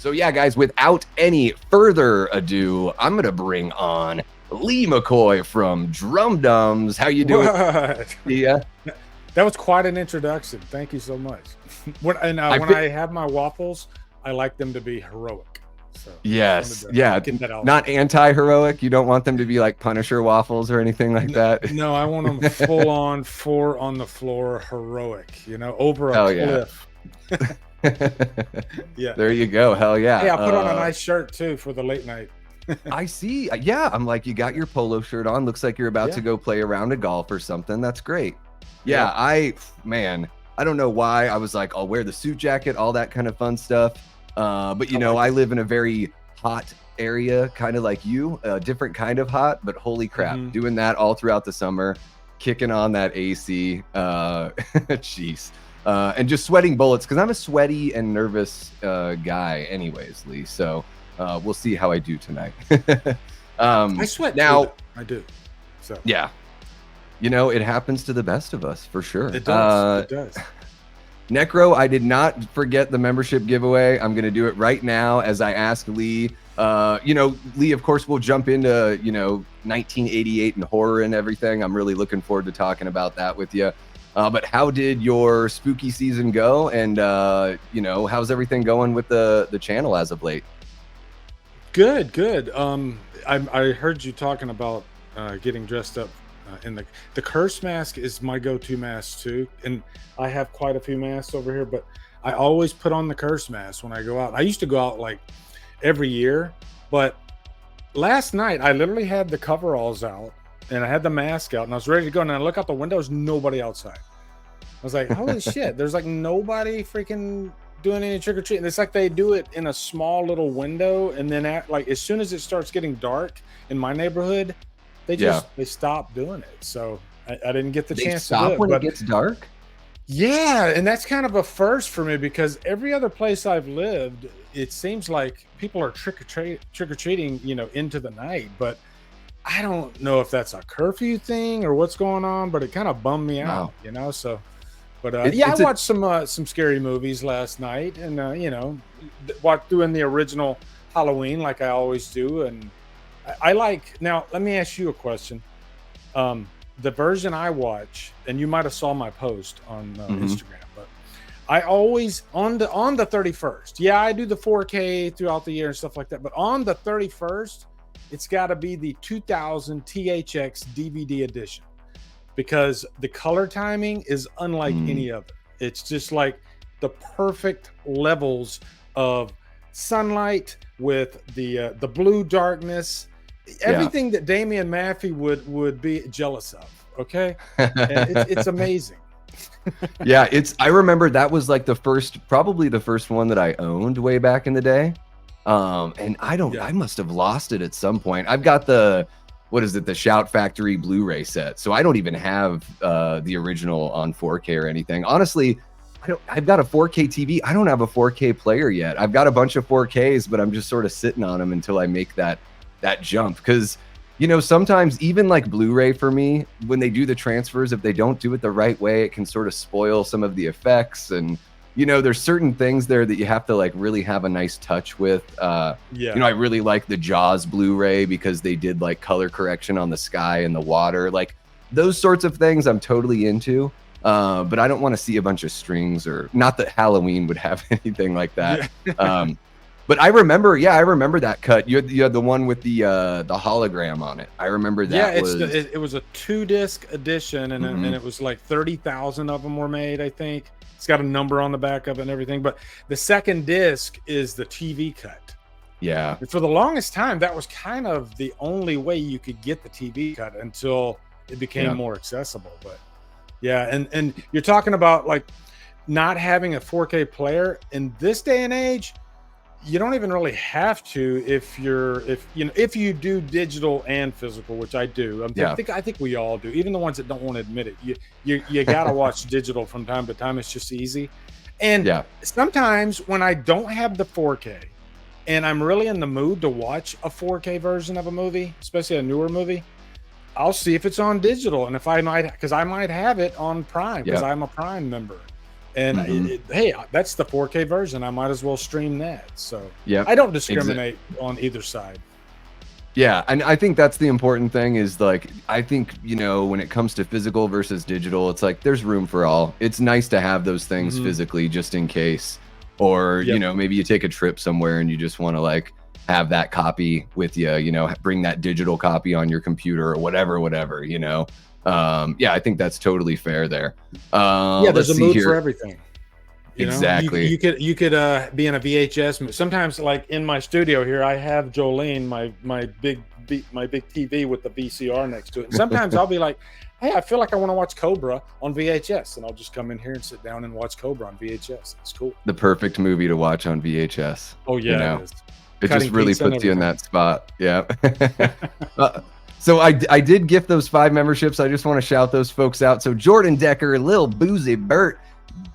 So yeah, guys, without any further ado, I'm gonna bring on Lee McCoy from DRUMDUMS. How you doing? What? Yeah, That was quite an introduction. Thank you so much. when I when fit. I have my waffles, I like them to be heroic. So just wanted Yes, to yeah, get that out not there. anti-heroic. You don't want them to be like Punisher waffles or anything like that. No, I want them full on, four on the floor, heroic. Over a Hell yeah. cliff. Yeah. There you go. Hell Hey, yeah. I put on a nice shirt too for the late night. I see. Yeah, I'm like, you got your polo shirt on. Looks like you're about to Yeah. go play a round of golf or something. That's great. Yep. Yeah, man, I don't know why. I was like, I'll wear the suit jacket, all that kind of fun stuff. But I live in a very hot area, kind of like you, a different kind of hot, but holy crap, doing that all throughout the summer, kicking on that AC, jeez. And just sweating bullets because I'm a sweaty and nervous guy anyways, Lee. So we'll see how I do tonight. I sweat now. too. I do. So Yeah. It happens to the best of us for sure. it does. It does. Necro, I did not forget the membership giveaway. I'm going to do it right now as I ask Lee. Lee, of course, we'll jump into, 1988 and horror and everything. I'm really looking forward to talking about that with you. But how did your spooky season go? And, how's everything going with the channel as of late? Good. I heard you talking about getting dressed up in the curse mask is my go-to mask too, and I have quite a few masks over here, but I always put on the curse mask when I go out. I used to go out like every year, but last night I literally had the coveralls out and I had the mask out and I was ready to go, and I look out the window, there's nobody outside. I was like, holy shit, there's like nobody freaking doing any trick-or-treating. It's like they do it in a small little window, and then as soon as it starts getting dark in my neighborhood, they stop doing it. So I didn't get the chance to do it. When it gets dark. Yeah, and that's kind of a first for me because every other place I've lived, it seems like people are trick-or-treating, into the night. But I don't know if that's a curfew thing or what's going on, but it kind of bummed me out, So, but I watched some scary movies last night, and doing the original Halloween like I always do, and I like. Now, let me ask you a question. The version I watch, and you might have saw my post on Instagram, but I always on the 31st. Yeah, I do the 4K throughout the year and stuff like that, but on the 31st, it's got to be the 2000 THX DVD edition because the color timing is unlike any other. It's just like the perfect levels of sunlight with the blue darkness. Everything that Damian Maffei would be jealous of. Okay. It's amazing. Yeah, I remember that was like probably the first one that I owned way back in the day. And I must have lost it at some point. I've got the Shout Factory Blu-ray set. So I don't even have the original on 4K or anything. Honestly, I've got a 4K TV. I don't have a 4K player yet. I've got a bunch of 4Ks, but I'm just sort of sitting on them until I make that jump. Because sometimes even like Blu-ray for me, when they do the transfers, if they don't do it the right way, it can sort of spoil some of the effects. And there's certain things there that you have to like really have a nice touch with. I really like the Jaws Blu-ray because they did like color correction on the sky and the water, like those sorts of things I'm totally into. But I don't want to see a bunch of strings, or not that Halloween would have anything like that. But I remember that cut. You had the one with the hologram on it. I remember that. Yeah, it was a 2-disc edition, and and it was like 30,000 of them were made. I think it's got a number on the back of it and everything. But the second disc is the TV cut. Yeah. And for the longest time, that was kind of the only way you could get the TV cut until it became more accessible. But yeah, and you're talking about like not having a 4K player in this day and age. You don't even really have to if you do digital and physical, which I do. I think we all do, even the ones that don't want to admit it. You got to watch digital from time to time. It's just easy. And sometimes when I don't have the 4K and I'm really in the mood to watch a 4K version of a movie, especially a newer movie, I'll see if it's on digital, and if I might have it on Prime because I'm a Prime member. And Mhm. hey, that's the 4K version. I might as well stream that. So Yep. I don't discriminate on either side. Yeah, and I think that's the important thing is like I think, when it comes to physical versus digital, it's like there's room for all. It's nice to have those things Mhm. physically just in case. Or, Yep. maybe you take a trip somewhere and you just want to like have that copy with you, bring that digital copy on your computer or whatever. Yeah, I think that's totally fair there. Yeah, there's Let's a see mood for here. everything. You know, Exactly. you could be in a VHS. Sometimes, like in my studio here, I have Jolene, my big TV with the VCR next to it. And sometimes I'll be like, hey, I feel like I want to watch Cobra on VHS, and I'll just come in here and sit down and watch Cobra on VHS. It's cool. The perfect movie to watch on VHS. Oh yeah, it is. It Cutting just really pizza and puts you in everything. that spot. Yeah. So I did gift those 5 memberships. I just want to shout those folks out. So Jordan Decker, Lil Boozy Bert,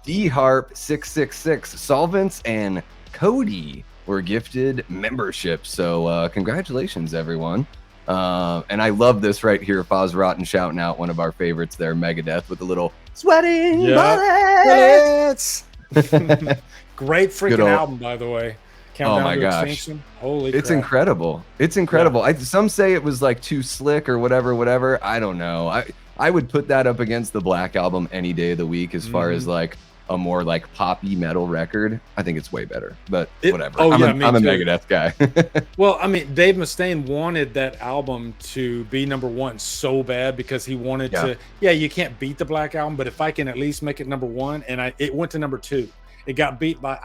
D Harp 666, Solvents, and Cody were gifted memberships. So congratulations, everyone. And I love this right here. Foz Rotten shouting out one of our favorites there, Megadeth, with a little sweating bullets. Great freaking old- album, by the way. Countdown my to gosh. Extinction. Holy It's crap. incredible. It's incredible. Some say it was like too slick or whatever. I don't know. I would put that up against the Black Album any day of the week as far as like a more like poppy metal record. I think it's way better, but whatever. I'm a Megadeth guy. Well, I mean, Dave Mustaine wanted that album to be #1 so bad because he wanted to. Yeah, you can't beat the Black Album, but if I can at least make it #1, and it went to #2. It got beat by,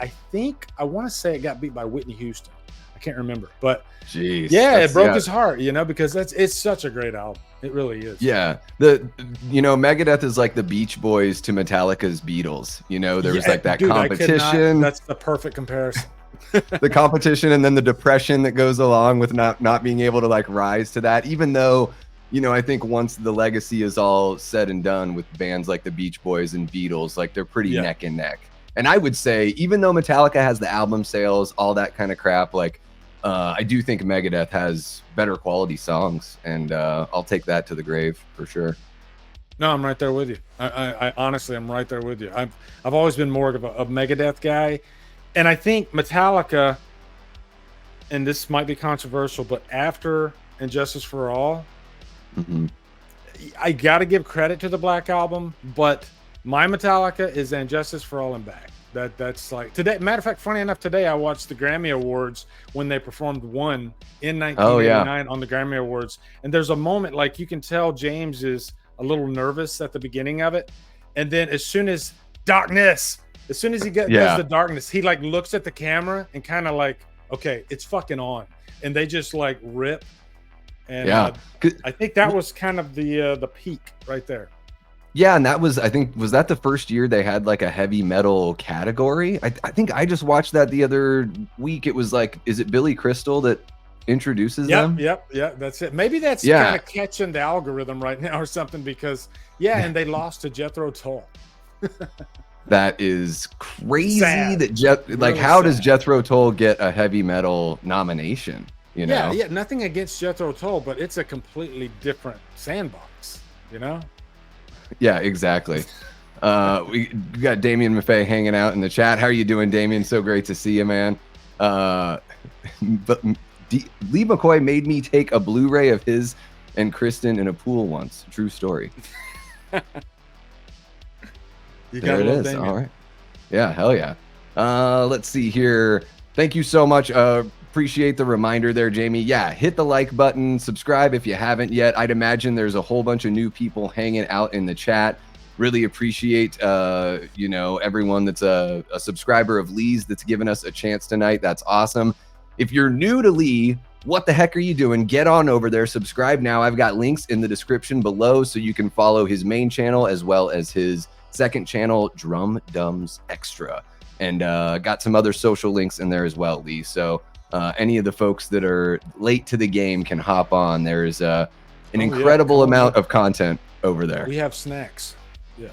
I want to say it got beat by Whitney Houston. I can't remember, but jeez, yeah, it broke his heart, because it's such a great album. It really is. Yeah, Megadeth is like the Beach Boys to Metallica's Beatles. There was like that competition. That's the perfect comparison. The competition, and then the depression that goes along with not being able to like rise to that. Even though, I think once the legacy is all said and done with bands like the Beach Boys and Beatles, like they're pretty neck and neck. And I would say, even though Metallica has the album sales, all that kind of crap, like I do think Megadeth has better quality songs, and I'll take that to the grave for sure. No, I'm right there with you. I honestly, I'm right there with you. I've always been more of a Megadeth guy, and I think Metallica, and this might be controversial, but after Injustice for All, I got to give credit to the Black Album, but my Metallica is Injustice for All and back. That's like today. Matter of fact, funny enough, today I watched the Grammy Awards when they performed One in 1989 on the Grammy Awards, and there's a moment like you can tell James is a little nervous at the beginning of it, and then as soon as he does the darkness, he like looks at the camera and kind of like, okay, it's fucking on, and they just like rip. And I think that was kind of the peak right there. Yeah, and that was, I think, was that the first year they had like a heavy metal category? I think I just watched that the other week. It was like, is it Billy Crystal that introduces them? Yep, that's it. Maybe that's kind of catching the algorithm right now or something because, and they lost to Jethro Tull. That is crazy. Sad. How does Jethro Tull get a heavy metal nomination? Yeah, nothing against Jethro Tull, but it's a completely different sandbox, Yeah, exactly. We got Damien Maffei hanging out in the chat. How are you doing, Damien? So great to see you, man. But Lee McCoy made me take a Blu-ray of his and Kristen in a pool once. True story. There it is. Damien. All right. Yeah, hell yeah. Let's see here. Thank you so much. Appreciate the reminder there, Jamie. Yeah, hit the like button, subscribe if you haven't yet. I'd imagine there's a whole bunch of new people hanging out in the chat. Really appreciate everyone that's a subscriber of Lee's that's given us a chance tonight. That's awesome. If you're new to Lee, what the heck are you doing? Get on over there, subscribe now. I've got links in the description below so you can follow his main channel as well as his second channel, DRUMDUMS Extra, and got some other social links in there as well, Lee. So any of the folks that are late to the game can hop on. There's an incredible amount of content over there. We have snacks. Yeah.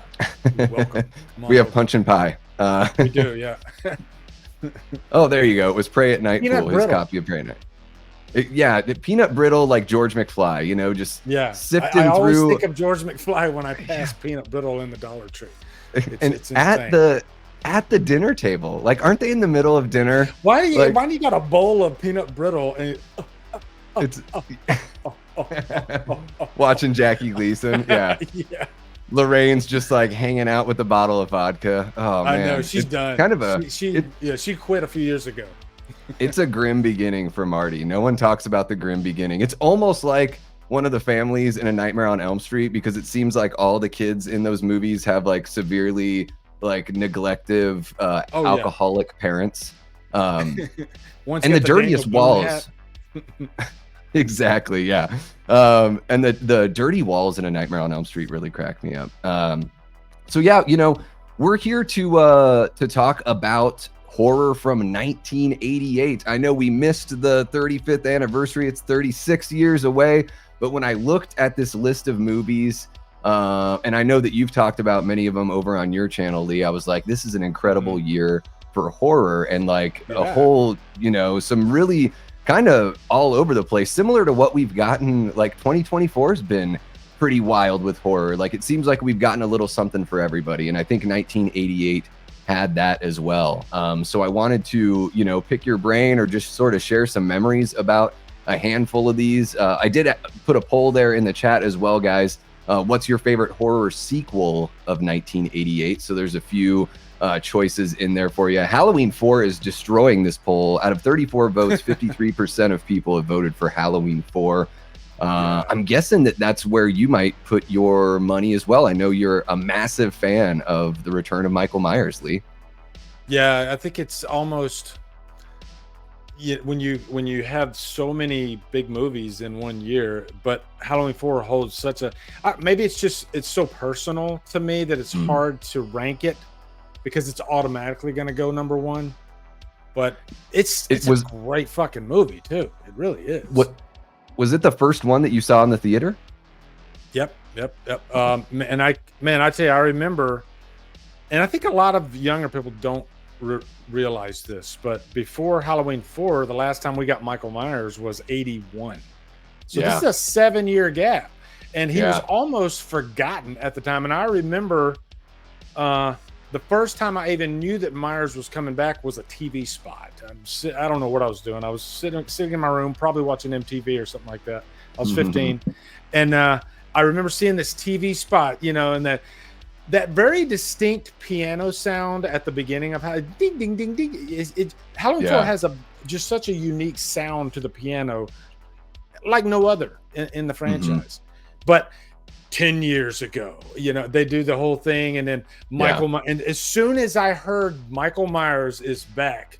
You're welcome. We have punch and pie. We do, yeah. Oh, there you go. It was Pray at Night. Peanut His brittle. copy of Pray at Night. The peanut brittle like George McFly, just sifting I always through. think of George McFly when I pass peanut brittle in the Dollar Tree. And it's insane. at the dinner table, like, aren't they in the middle of dinner? Why Like, do you got a bowl of peanut brittle and it's watching Jackie Gleason. Yeah. yeah. Lorraine's just like hanging out with a bottle of vodka. Oh man, I know she's done. Kind of she quit a few years ago. It's a grim beginning for Marty. No one talks about the grim beginning. It's almost like one of the families in A Nightmare on Elm Street, because it seems like all the kids in those movies have like severely like neglective alcoholic parents. And the dirtiest walls. Exactly, yeah. And the dirty walls in A Nightmare on Elm Street really cracked me up. So yeah, you know, we're here to talk about horror from 1988. I know we missed the 35th anniversary. It's 36 years away. But when I looked at this list of movies, and I know that you've talked about many of them over on your channel, Lee, I was like, this is an incredible year for horror, and like a whole, you know, some really kind of all over the place, similar to what we've gotten. Like 2024 has been pretty wild with horror. Like it seems like we've gotten a little something for everybody, and I think 1988 had that as well. So I wanted to, you know, pick your brain or just sort of share some memories about a handful of these. I did put a poll there in the chat as well, guys. What's your favorite horror sequel of 1988? So there's a few choices in there for you. Halloween 4 is destroying this poll. Out of 34 votes, 53% of people have voted for Halloween 4. I'm guessing that that's where you might put your money as well. I know you're a massive fan of The Return of Michael Myers, Lee. Yeah, I think it's almost, when you have so many big movies in one year, but Halloween 4 holds such a, maybe it's so personal to me that it's hard to rank it, because it's automatically going to go number one. But it's a great fucking movie too. It really is. What was it, the first one that you saw in the theater? Yep. And I tell you, I remember, and I think a lot of younger people don't realize this, but before Halloween 4, the last time we got Michael Myers was 81. So this is a 7-year gap, and he was almost forgotten at the time. And I remember the first time I even knew that Myers was coming back was a TV spot. I don't know what I was doing. I was sitting in my room, probably watching MTV or something like that. I was 15, and I remember seeing this TV spot, you know, and that very distinct piano sound at the beginning of how ding ding ding ding. Halloween 4 has just such a unique sound to the piano, like no other in the franchise. But 10 years ago, you know, they do the whole thing, and then and as soon as I heard Michael Myers is back,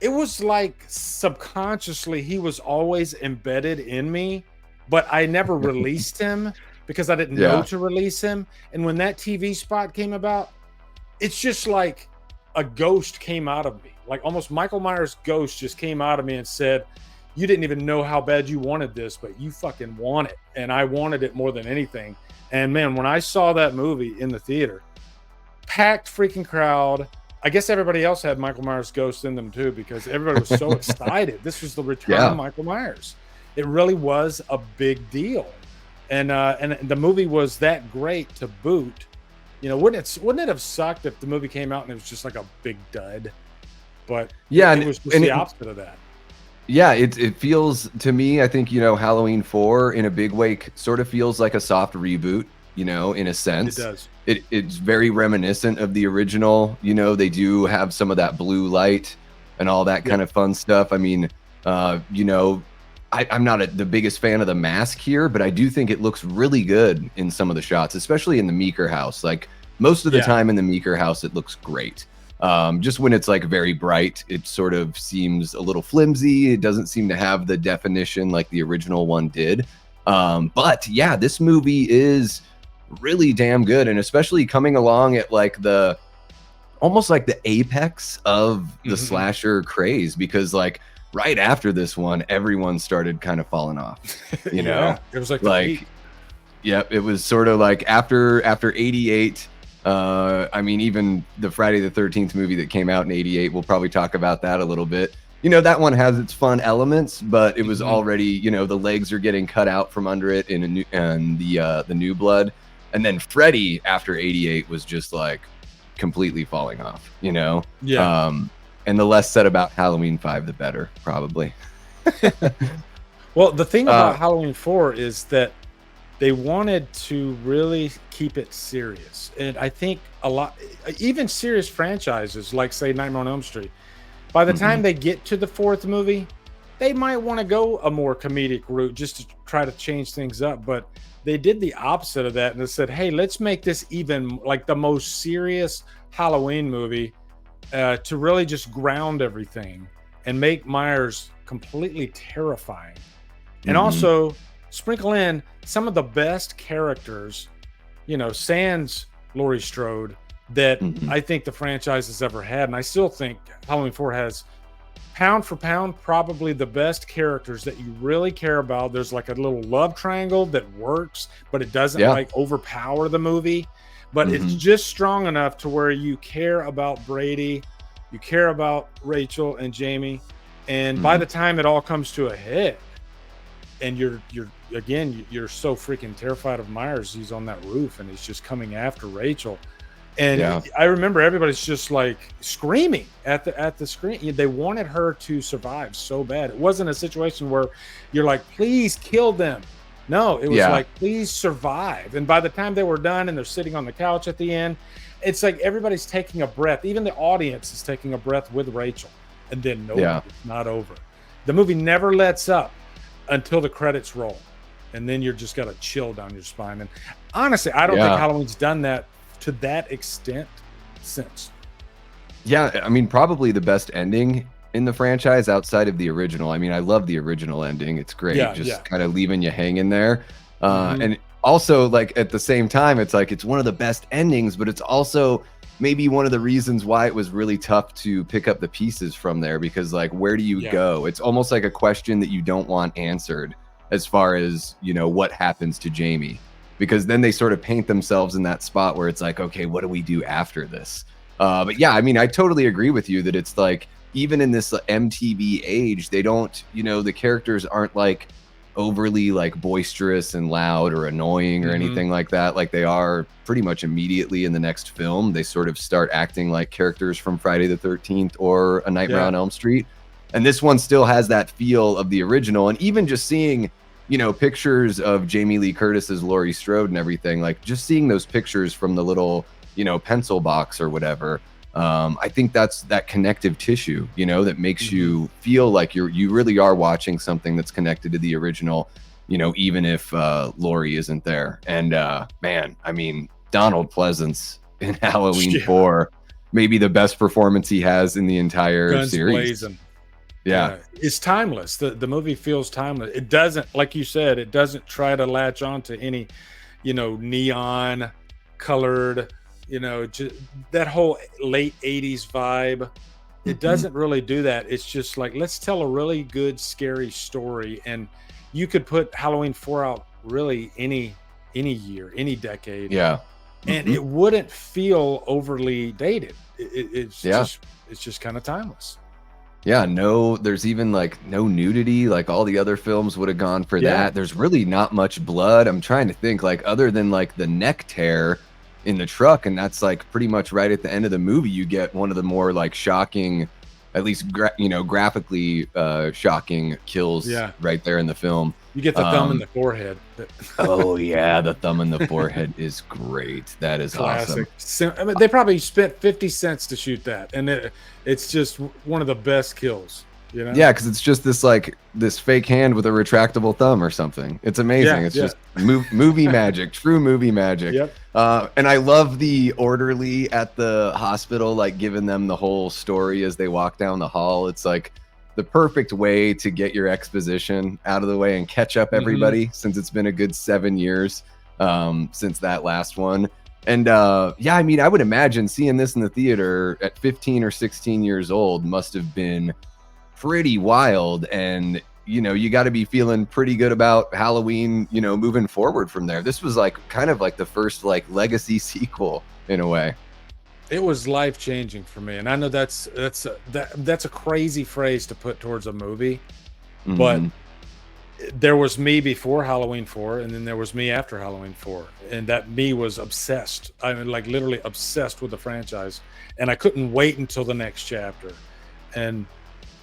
it was like subconsciously he was always embedded in me, but I never released him because I didn't know to release him. And when that TV spot came about, it's just like a ghost came out of me, like almost Michael Myers' ghost just came out of me and said, you didn't even know how bad you wanted this, but you fucking want it. And I wanted it more than anything. And man, when I saw that movie in the theater, packed freaking crowd. I guess everybody else had Michael Myers' ghost in them too, because everybody was so excited. This was the return of Michael Myers. It really was a big deal. And the movie was that great to boot. You know, wouldn't it have sucked if the movie came out and it was just like a big dud? But it was just the opposite of that. Yeah, it feels to me, I think, you know, Halloween 4 in a big way sort of feels like a soft reboot, you know, in a sense. It does. It's very reminiscent of the original. You know, they do have some of that blue light and all that kind of fun stuff. I mean, you know, I'm not the biggest fan of the mask here, but I do think it looks really good in some of the shots, especially in the Meeker house. Like most of the time in the Meeker house, it looks great. Just when it's like very bright, it sort of seems a little flimsy. It doesn't seem to have the definition like the original one did. But yeah, this movie is really damn good. And especially coming along at like almost like the apex of the slasher craze, because like right after this one, everyone started kind of falling off, you know, it was like, it was sort of like after 88, I mean, even the Friday the 13th movie that came out in 88, we'll probably talk about that a little bit. You know, that one has its fun elements, but it was already, you know, the legs are getting cut out from under it in the New Blood. And then Freddy after 88 was just like completely falling off, you know? Yeah. And the less said about Halloween 5, the better, probably. Well, the thing about Halloween 4 is that they wanted to really keep it serious. And I think a lot, even serious franchises like, say, Nightmare on Elm Street, by the time they get to the fourth movie, they might want to go a more comedic route just to try to change things up. But they did the opposite of that and they said, hey, let's make this even like the most serious Halloween movie to really just ground everything and make Myers completely terrifying. And also sprinkle in some of the best characters, you know, sans Laurie Strode, that I think the franchise has ever had. And I still think Halloween 4 has, pound for pound, probably the best characters that you really care about. There's like a little love triangle that works, but it doesn't like overpower the movie. But it's just strong enough to where you care about Brady, you care about Rachel and Jamie. And by the time it all comes to a head, and you're so freaking terrified of Myers. He's on that roof and he's just coming after Rachel. And I remember everybody's just like screaming at the screen. They wanted her to survive so bad. It wasn't a situation where you're like, please kill them. No, it was like, please survive. And by the time they were done and they're sitting on the couch at the end, it's like everybody's taking a breath. Even the audience is taking a breath with Rachel. And then it's not over. The movie never lets up until the credits roll, and then you're just got a chill down your spine. And honestly, I don't think Halloween's done that to that extent since. Yeah, I mean, probably the best ending in the franchise outside of the original. I mean, I love the original ending. It's great, kind of leaving you hanging there. And also, like, at the same time, it's like it's one of the best endings, but it's also maybe one of the reasons why it was really tough to pick up the pieces from there, because like, where do you go? It's almost like a question that you don't want answered as far as, you know, what happens to Jamie, because then they sort of paint themselves in that spot where it's like, okay, what do we do after this? But yeah, I mean, I totally agree with you that it's like, even in this MTV age, they don't, you know, the characters aren't like overly like boisterous and loud or annoying or anything like that. Like they are pretty much immediately in the next film. They sort of start acting like characters from Friday the 13th or A Nightmare on Elm Street. And this one still has that feel of the original. And even just seeing, you know, pictures of Jamie Lee Curtis's Laurie Strode and everything, like just seeing those pictures from the little, you know, pencil box or whatever. I think that's that connective tissue, you know, that makes you feel like you really are watching something that's connected to the original, you know, even if Laurie isn't there. And man, I mean, Donald Pleasance in Halloween 4, maybe the best performance he has in the entire series. Blazing. Yeah, it's timeless. The movie feels timeless. It doesn't, like you said, it doesn't try to latch on to any, you know, neon colored, you know, just that whole late 80s vibe. It doesn't really do that. It's just like, let's tell a really good scary story. And you could put Halloween 4 out really any year, any decade. And it wouldn't feel overly dated. It's just kind of timeless. There's even like no nudity, like all the other films would have gone for that. There's really not much blood. I'm trying to think, like, other than like the neck tear in the truck, and that's like pretty much right at the end of the movie, you get one of the more like shocking, at least graphically shocking kills right there in the film. You get the thumb in the forehead. Oh yeah, the thumb in the forehead is great. That is classic. Awesome. I mean, they probably spent 50 cents to shoot that, and it's just one of the best kills. You know? Yeah, because it's just this fake hand with a retractable thumb or something. It's amazing. It's just movie magic, true movie magic. And I love the orderly at the hospital, like giving them the whole story as they walk down the hall. It's like the perfect way to get your exposition out of the way and catch up everybody, since it's been a good 7 years since that last one. And yeah, I mean, I would imagine seeing this in the theater at 15 or 16 years old must have been pretty wild. And you know, you got to be feeling pretty good about Halloween, you know, moving forward from there. This was like kind of like the first like legacy sequel in a way. It was life-changing for me. And I know that's a crazy phrase to put towards a movie, but there was me before Halloween 4, and then there was me after Halloween 4, and that me was obsessed. I mean, like literally obsessed with the franchise, and I couldn't wait until the next chapter. And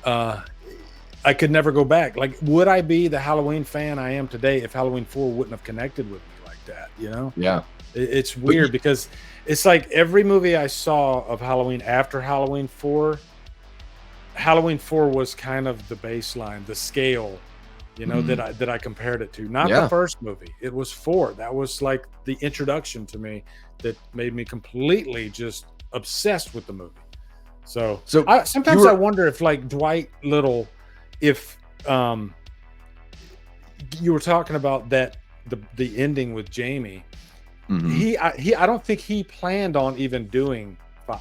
I could never go back. Like, would I be the Halloween fan I am today if Halloween 4 wouldn't have connected with me like that? You know? Yeah. It's weird because it's like every movie I saw of Halloween after Halloween 4, Halloween 4 was kind of the baseline, the scale, you know, that I compared it to. Not the first movie. It was 4. That was like the introduction to me that made me completely just obsessed with the movie. So sometimes I wonder if like Dwight Little, if you were talking about that the ending with Jamie, I don't think he planned on even doing 5.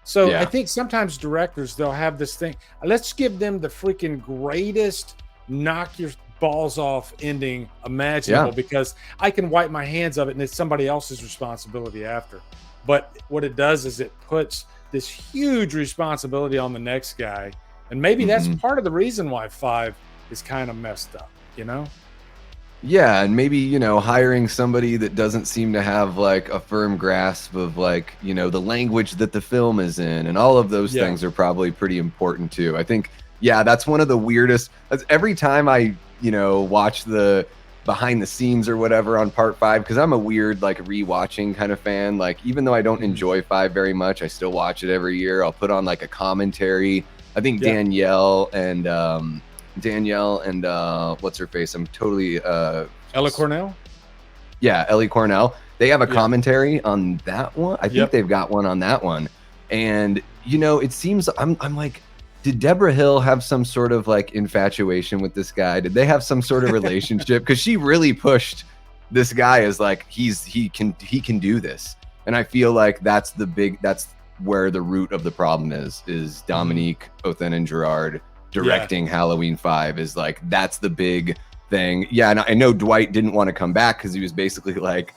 So I think sometimes directors, they'll have this thing, let's give them the freaking greatest knock your balls off ending imaginable because I can wipe my hands of it and it's somebody else's responsibility after. But what it does is it puts this huge responsibility on the next guy. And maybe that's part of the reason why 5 is kind of messed up, you know? Yeah, and maybe, you know, hiring somebody that doesn't seem to have like a firm grasp of like, you know, the language that the film is in, and all of those things are probably pretty important too. I think, that's one of the weirdest. Every time I, you know, watch the behind the scenes or whatever on part 5, because I'm a weird like rewatching kind of fan. Like, even though I don't enjoy 5 very much, I still watch it every year. I'll put on like a commentary. I think Danielle and what's her face? I'm totally Ella Cornell? Yeah, Ellie Cornell. They have a commentary on that one. I think they've got one on that one. And you know, it seems I'm like, did Deborah Hill have some sort of like infatuation with this guy? Did they have some sort of relationship? Because she really pushed this guy as like he can do this. And I feel like that's where the root of the problem is Dominique Othen and Gerard directing Halloween 5 is like, that's the big thing. Yeah, and I know Dwight didn't want to come back because he was basically like,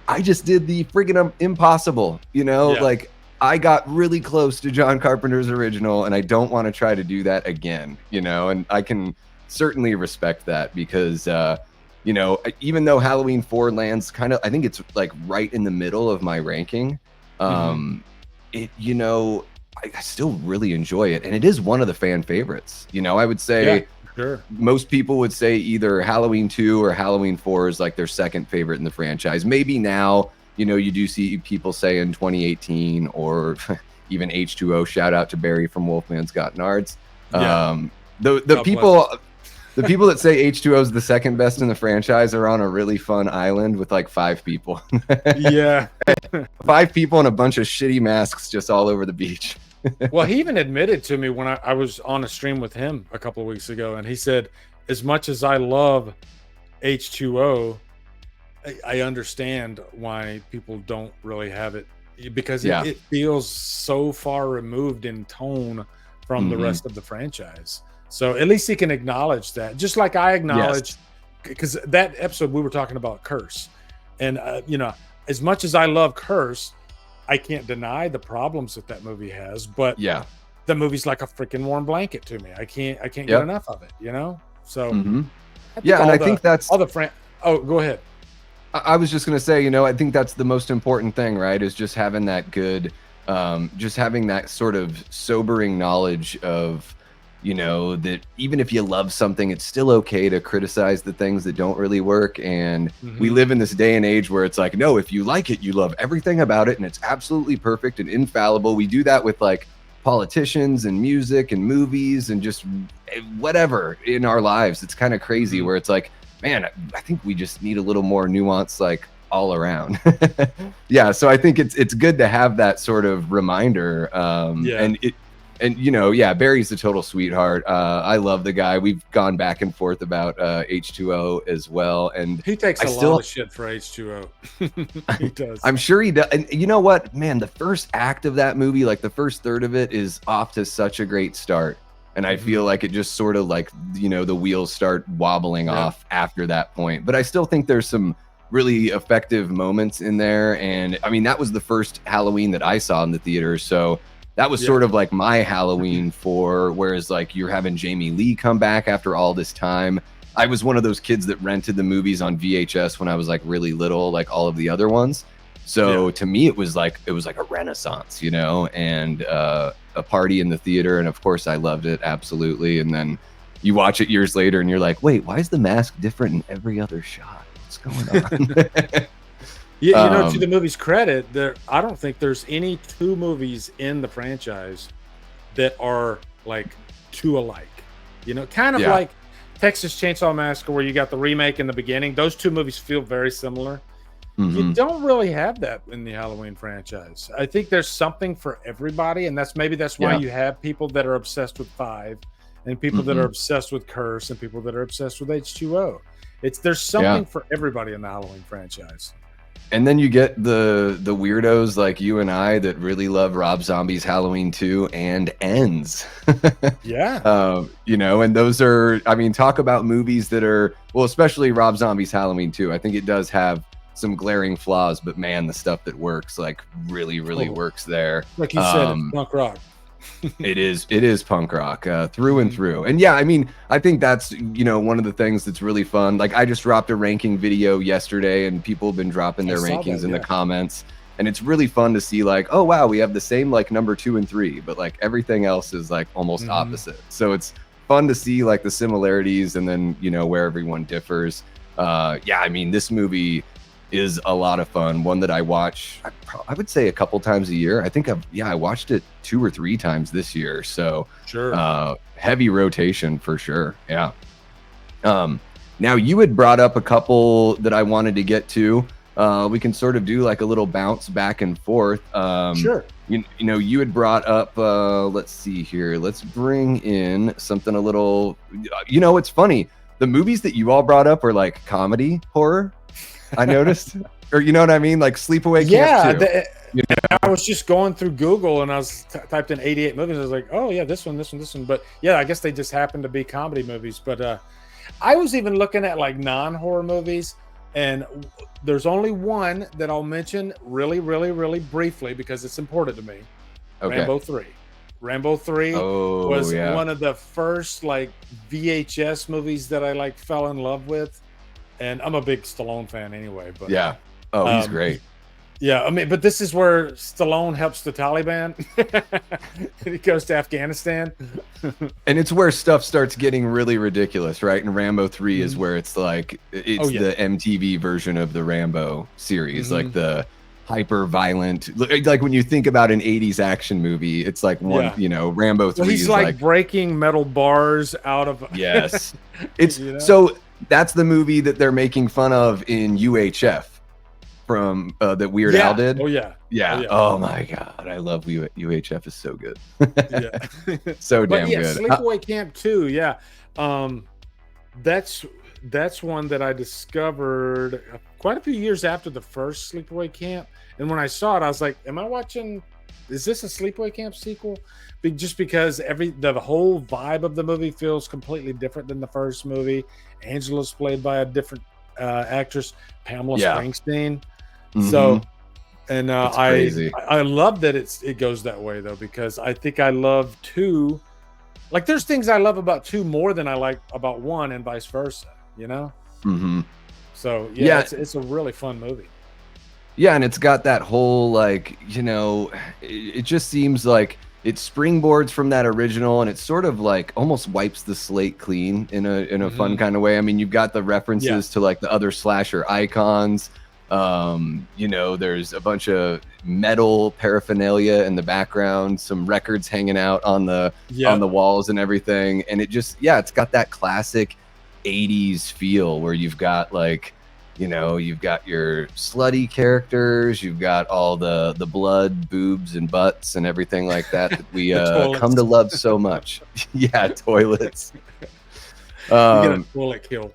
I just did the friggin' impossible, you know? Like, I got really close to John Carpenter's original, and I don't want to try to do that again, you know? And I can certainly respect that because, you know, even though Halloween 4 lands kind of, I think it's like right in the middle of my ranking, it, you know, I still really enjoy it, and it is one of the fan favorites. You know, I would say most people would say either Halloween 2 or Halloween 4 is like their second favorite in the franchise. Maybe now, you know, you do see people say in 2018 or even H2O. Shout out to Barry from Wolfman's Got Nards. The people that say H2O is the second best in the franchise are on a really fun island with like 5 people. 5 people and a bunch of shitty masks just all over the beach. Well, he even admitted to me when I was on a stream with him a couple of weeks ago, and he said, as much as I love H2O, I understand why people don't really have it because it feels so far removed in tone from the rest of the franchise. So at least he can acknowledge that, just like I acknowledge, because that episode we were talking about Curse, and you know, as much as I love Curse, I can't deny the problems that movie has. But the movie's like a freaking warm blanket to me. I can't get enough of it. You know, so and I think that's all the Oh, go ahead. I was just gonna say, you know, I think that's the most important thing, right? Is just having that good, just having that sort of sobering knowledge of, you know, that even if you love something, it's still okay to criticize the things that don't really work. And we live in this day and age where it's like, no, if you like it, you love everything about it, and it's absolutely perfect and infallible. We do that with like politicians and music and movies and just whatever in our lives. It's kind of crazy where it's like, man, I think we just need a little more nuance, like all around. So I think it's good to have that sort of reminder. And you know, Barry's a total sweetheart. I love the guy. We've gone back and forth about H2O as well, and he takes a lot of shit for H2O. He does. I'm sure he does. And you know what, man, the first act of that movie, like the first third of it, is off to such a great start. And I feel like it just sort of like, you know, the wheels start wobbling off after that point. But I still think there's some really effective moments in there. And I mean, that was the first Halloween that I saw in the theater. So that was sort of like my Halloween 4, whereas like you're having Jamie Lee come back after all this time. I was one of those kids that rented the movies on VHS when I was like really little, like all of the other ones. So to me, it was like a renaissance, you know, and a party in the theater. And of course, I loved it absolutely. And then you watch it years later, and you're like, wait, why is the mask different in every other shot? What's going on? You know, to the movie's credit, I don't think there's any two movies in the franchise that are like two alike. You know, kind of like Texas Chainsaw Massacre, where you got the remake in the beginning. Those two movies feel very similar. You don't really have that in the Halloween franchise. I think there's something for everybody, and that's why you have people that are obsessed with 5, and people that are obsessed with Curse, and people that are obsessed with H2O. There's something for everybody in the Halloween franchise. And then you get the weirdos like you and I that really love Rob Zombie's Halloween 2 and Ends. You know, and those are, I mean, talk about movies that are, well, especially Rob Zombie's Halloween 2. I think it does have some glaring flaws, but man, the stuff that works like really works there. Like you said, it's punk rock. it is punk rock through and through. And yeah, I mean, I think that's, you know, one of the things that's really fun. Like I just dropped a ranking video yesterday, and people have been dropping their rankings in the comments, and it's really fun to see like, oh wow, we have the same like number 2 and 3, but like everything else is like almost opposite. So it's fun to see like the similarities, and then, you know, where everyone differs. Yeah, I mean, this movie is a lot of fun. One that I watch, I would say a couple times a year. I think I watched it 2 or 3 times this year. So heavy rotation for sure. Yeah. Now you had brought up a couple that I wanted to get to. We can sort of do like a little bounce back and forth. Sure. You know, you had brought up, let's see here. Let's bring in something a little, you know, it's funny. The movies that you all brought up are like comedy horror. I noticed, or you know what I mean, like Sleepaway Camp 2. You know? I was just going through Google, and I was typed in 88 movies. I was like, oh yeah, this one. But yeah, I guess they just happen to be comedy movies. But I was even looking at like non-horror movies, and there's only one that I'll mention really briefly because it's important to me. Okay. Rambo 3. Rambo 3 was one of the first like VHS movies that I like fell in love with. And I'm a big Stallone fan anyway. But yeah. Oh, he's great. Yeah, I mean, but this is where Stallone helps the Taliban. He goes to Afghanistan. And it's where stuff starts getting really ridiculous, right? And Rambo 3 is where it's like, it's the MTV version of the Rambo series, like the hyper violent, like when you think about an 80s action movie, it's like one, you know, Rambo 3 he's is like breaking metal bars out of. Yes. It's you know? So that's the movie that they're making fun of in UHF from that Weird Al did. Yeah. Oh my God. I love UHF is so good. So damn good. Sleepaway Camp 2. Yeah. That's one that I discovered quite a few years after the first Sleepaway Camp. And when I saw it, I was like, is this a Sleepaway Camp sequel? Just because the whole vibe of the movie feels completely different than the first movie. Angela's played by a different actress, Pamela Springsteen. So, and I love that it goes that way though, because I think I love 2. Like there's things I love about 2 more than I like about 1, and vice versa. You know. So it's a really fun movie. Yeah, and it's got that whole like, you know, it just seems like it springboards from that original, and it sort of like almost wipes the slate clean in a fun kind of way. I mean, you've got the references to like the other slasher icons. You know, there's a bunch of metal paraphernalia in the background, some records hanging out on the walls and everything, and it just it's got that classic 80s feel where you've got like, you know, you've got your slutty characters, you've got all the blood, boobs, and butts and everything like that we come to love so much. Toilets. You get a toilet kill.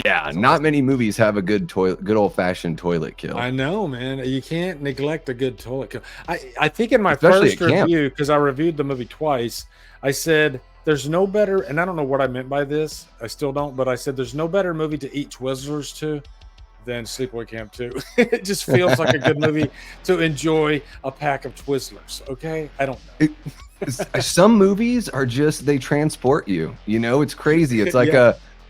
Not many movies have a good old-fashioned toilet kill. I know, man. You can't neglect a good toilet kill. I think in my first review, because I reviewed the movie twice, I said there's no better, and I don't know what I meant by this. I still don't, but I said there's no better movie to eat Twizzlers to than Sleepaway Camp 2. It just feels like a good movie to enjoy a pack of Twizzlers. Okay, I don't know. Some movies are just, they transport you. You know, it's crazy. It's like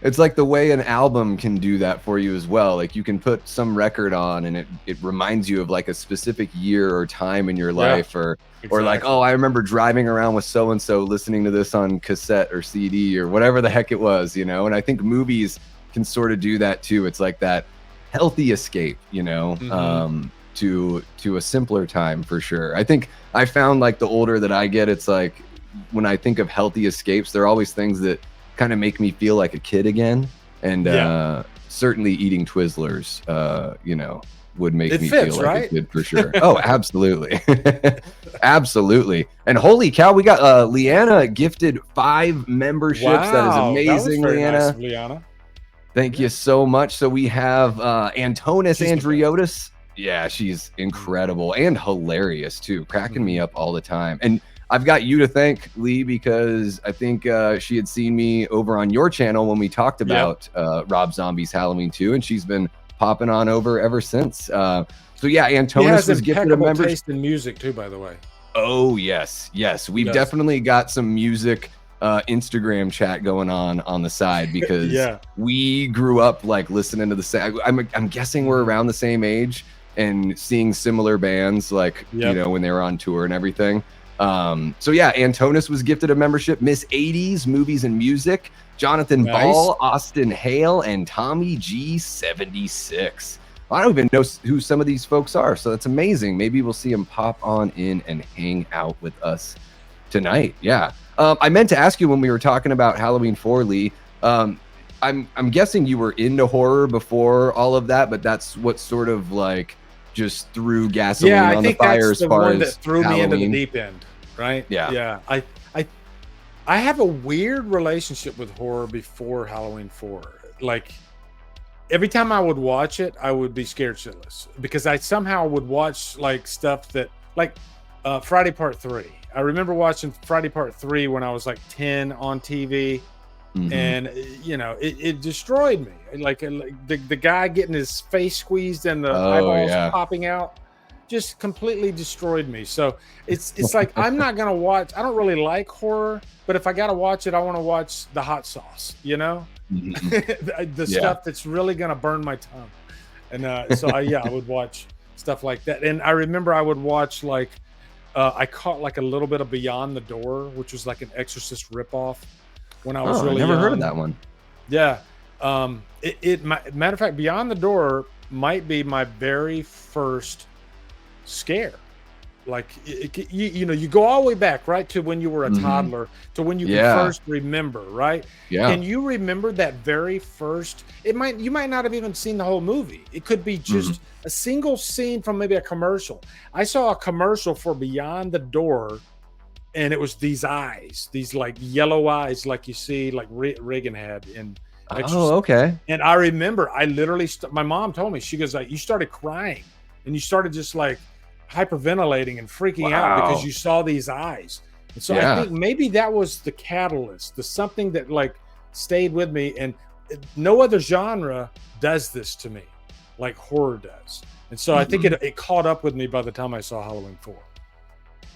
It's like the way an album can do that for you as well. Like you can put some record on and it reminds you of like a specific year or time in your life, or like, oh, I remember driving around with so and so listening to this on cassette or CD or whatever the heck it was, you know. And I think movies can sort of do that too. It's like that healthy escape, you know, to a simpler time for sure. I think I found like the older that I get, it's like when I think of healthy escapes, there are always things that kind of make me feel like a kid again. And certainly eating Twizzlers, you know, would make me feel like a kid for sure. Oh, absolutely. Absolutely. And holy cow, we got Leanna gifted 5 memberships. Wow, that is amazing, Leanna. Nice, Leanna. Thank you so much. So we have Antonis Andriotis. Yeah, she's incredible and hilarious too, cracking me up all the time. And I've got you to thank, Lee, because I think she had seen me over on your channel when we talked about Rob Zombie's Halloween 2, and she's been popping on over ever since. So yeah, Antonis was gifted a membership. Taste in music too, by the way. Oh yes, we've definitely got some music Instagram chat going on the side, because we grew up like listening to the same. I'm guessing we're around the same age and seeing similar bands, like you know, when they were on tour and everything. So yeah, Antonis was gifted a membership. Miss 80s Movies and Music, Jonathan Ball, Austin Hale, and Tommy G76. I don't even know who some of these folks are, so that's amazing. Maybe we'll see them pop on in and hang out with us tonight. Yeah. I meant to ask you when we were talking about Halloween 4, Lee. I'm guessing you were into horror before all of that, but that's what sort of like just threw gasoline on the fire as far as that threw Halloween. Me into the deep end, right? Yeah. I have a weird relationship with horror before Halloween 4. Like every time I would watch it, I would be scared shitless, because I somehow would watch like stuff that like Friday Part 3. I remember watching Friday Part 3 when I was like 10 on TV. And you know, it destroyed me. Like the guy getting his face squeezed and the eyeballs popping out just completely destroyed me. So it's like I'm not gonna watch. I don't really like horror, but if I gotta watch it, I want to watch the hot sauce, you know, the stuff that's really gonna burn my tongue. And so I would watch stuff like that. And I remember I would watch like I caught like a little bit of Beyond the Door, which was like an Exorcist ripoff. When I was really never young. heard of that one. Yeah. Matter of fact, Beyond the Door might be my very first scare. Like, you know, you go all the way back, right, to when you were a toddler, to when you can first remember, right? Yeah. Can you remember that very first? You might not have even seen the whole movie. It could be just a single scene from maybe a commercial. I saw a commercial for Beyond the Door, and it was these eyes, these like yellow eyes, like you see, like Reagan had in Exorcist. Oh, okay. And I remember, I literally, my mom told me, she goes, like, you started crying, and you started just like hyperventilating and freaking out because you saw these eyes. And so I think maybe that was the catalyst, the something that like stayed with me. And no other genre does this to me like horror does. And so I think it caught up with me by the time I saw Halloween 4.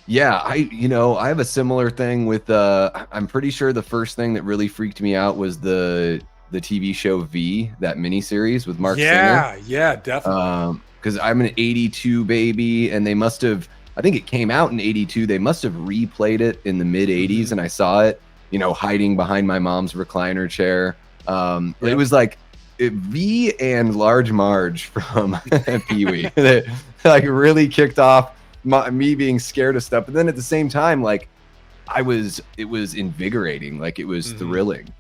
Yeah, I have a similar thing with I'm pretty sure the first thing that really freaked me out was the TV show V, that miniseries with Mark Singer. Yeah, definitely. Because I'm an 82 baby, and they must have, I think it came out in 82. They must have replayed it in the mid 80s, and I saw it, you know, hiding behind my mom's recliner chair. It was like V and Large Marge from Pee-wee that like really kicked off me being scared of stuff. But then at the same time, like it was invigorating, like it was thrilling.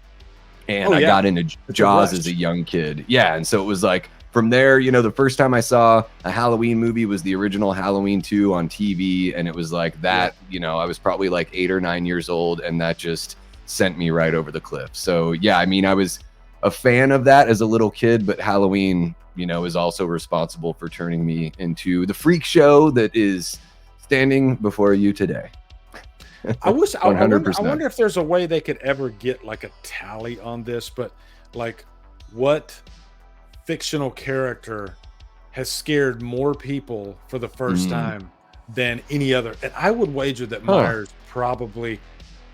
And I got into Jaws as a young kid. Yeah. And so it was like from there, you know, the first time I saw a Halloween movie was the original Halloween 2 on TV. And it was like that, you know, I was probably like 8 or 9 years old, and that just sent me right over the cliff. So yeah, I mean, I was a fan of that as a little kid, but Halloween, you know, is also responsible for turning me into the freak show that is standing before you today. I wonder if there's a way they could ever get like a tally on this, but like what fictional character has scared more people for the first time than any other? And I would wager that Myers probably,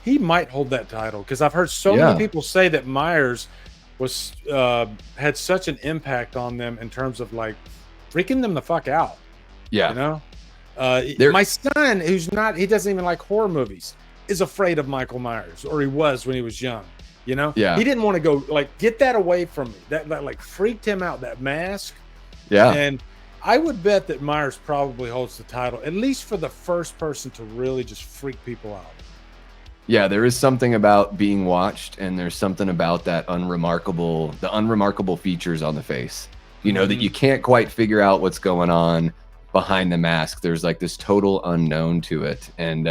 he might hold that title, because I've heard so many people say that Myers was had such an impact on them in terms of like freaking them the fuck out. Yeah. You know, my son, he doesn't even like horror movies, is afraid of Michael Myers, or he was when he was young. You know, yeah, he didn't want to go like get that away from me. That like freaked him out. That mask. Yeah, and I would bet that Myers probably holds the title, at least for the first person to really just freak people out. Yeah, there is something about being watched, and there's something about the unremarkable features on the face. You know, that you can't quite figure out what's going on behind the mask. There's like this total unknown to it. And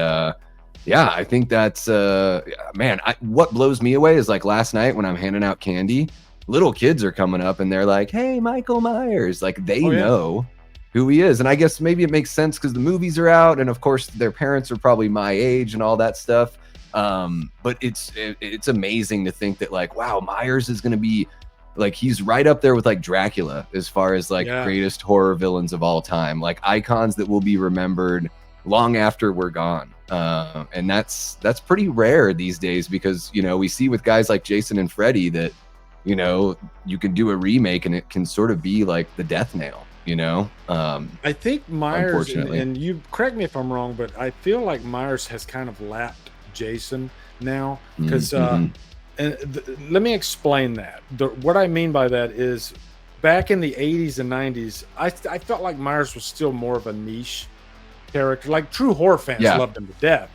yeah, I think that's man, what blows me away is like last night when I'm handing out candy, little kids are coming up and they're like, "Hey, Michael Myers." Like they know who he is. And I guess maybe it makes sense because the movies are out, and of course their parents are probably my age and all that stuff. But it's amazing to think that like, wow, Myers is going to be like, he's right up there with like Dracula as far as like greatest horror villains of all time, like icons that will be remembered long after we're gone. And that's pretty rare these days, because, you know, we see with guys like Jason and Freddy that, you know, you can do a remake and it can sort of be like the death nail, you know? I think Myers, and you correct me if I'm wrong, but I feel like Myers has kind of lapped Jason now, because let me explain that. What I mean by that is, back in the 80s and 90s, I felt like Myers was still more of a niche character. Like true horror fans loved him to death,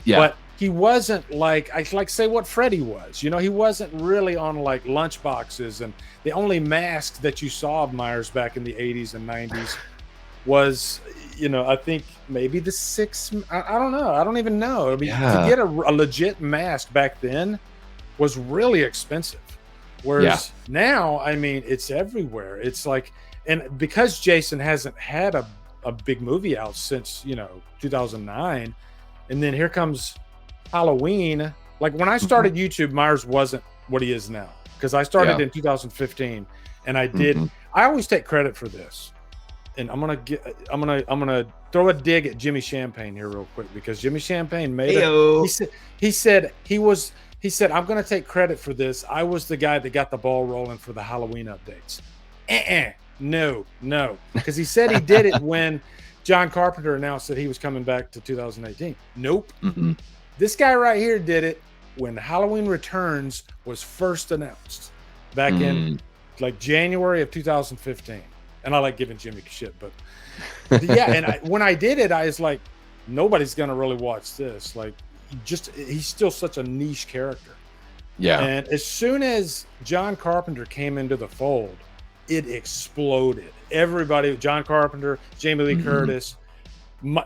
but he wasn't like, say what Freddy was. You know, he wasn't really on like lunchboxes, and the only mask that you saw of Myers back in the 80s and 90s was, you know, I think maybe the I don't know. I don't even know. I mean, to get a legit mask back then was really expensive. Whereas now, I mean, it's everywhere. It's like, and because Jason hasn't had a big movie out since, you know, 2009, and then here comes Halloween. Like when I started YouTube, Myers wasn't what he is now, because I started in 2015, and I always take credit for this. And I'm gonna throw a dig at Jimmy Champagne here real quick, because Jimmy Champagne made he said I'm gonna take credit for this. I was the guy that got the ball rolling for the Halloween updates. No, because he said he did it when John Carpenter announced that he was coming back to 2018. Nope. This guy right here did it when Halloween Returns was first announced back in like January of 2015. And I like giving Jimmy shit, but yeah. And when I did it, I was like, nobody's gonna really watch this. Like, he's still such a niche character. Yeah. And as soon as John Carpenter came into the fold, it exploded. Everybody, John Carpenter, Jamie Lee Curtis,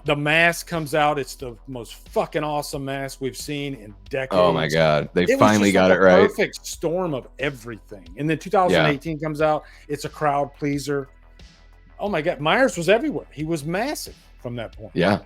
the mask comes out. It's the most fucking awesome mask we've seen in decades. Oh my God. They finally got it right. Perfect storm of everything. And then 2018 comes out. It's a crowd pleaser. Oh my God. Myers was everywhere. He was massive from that point. Yeah.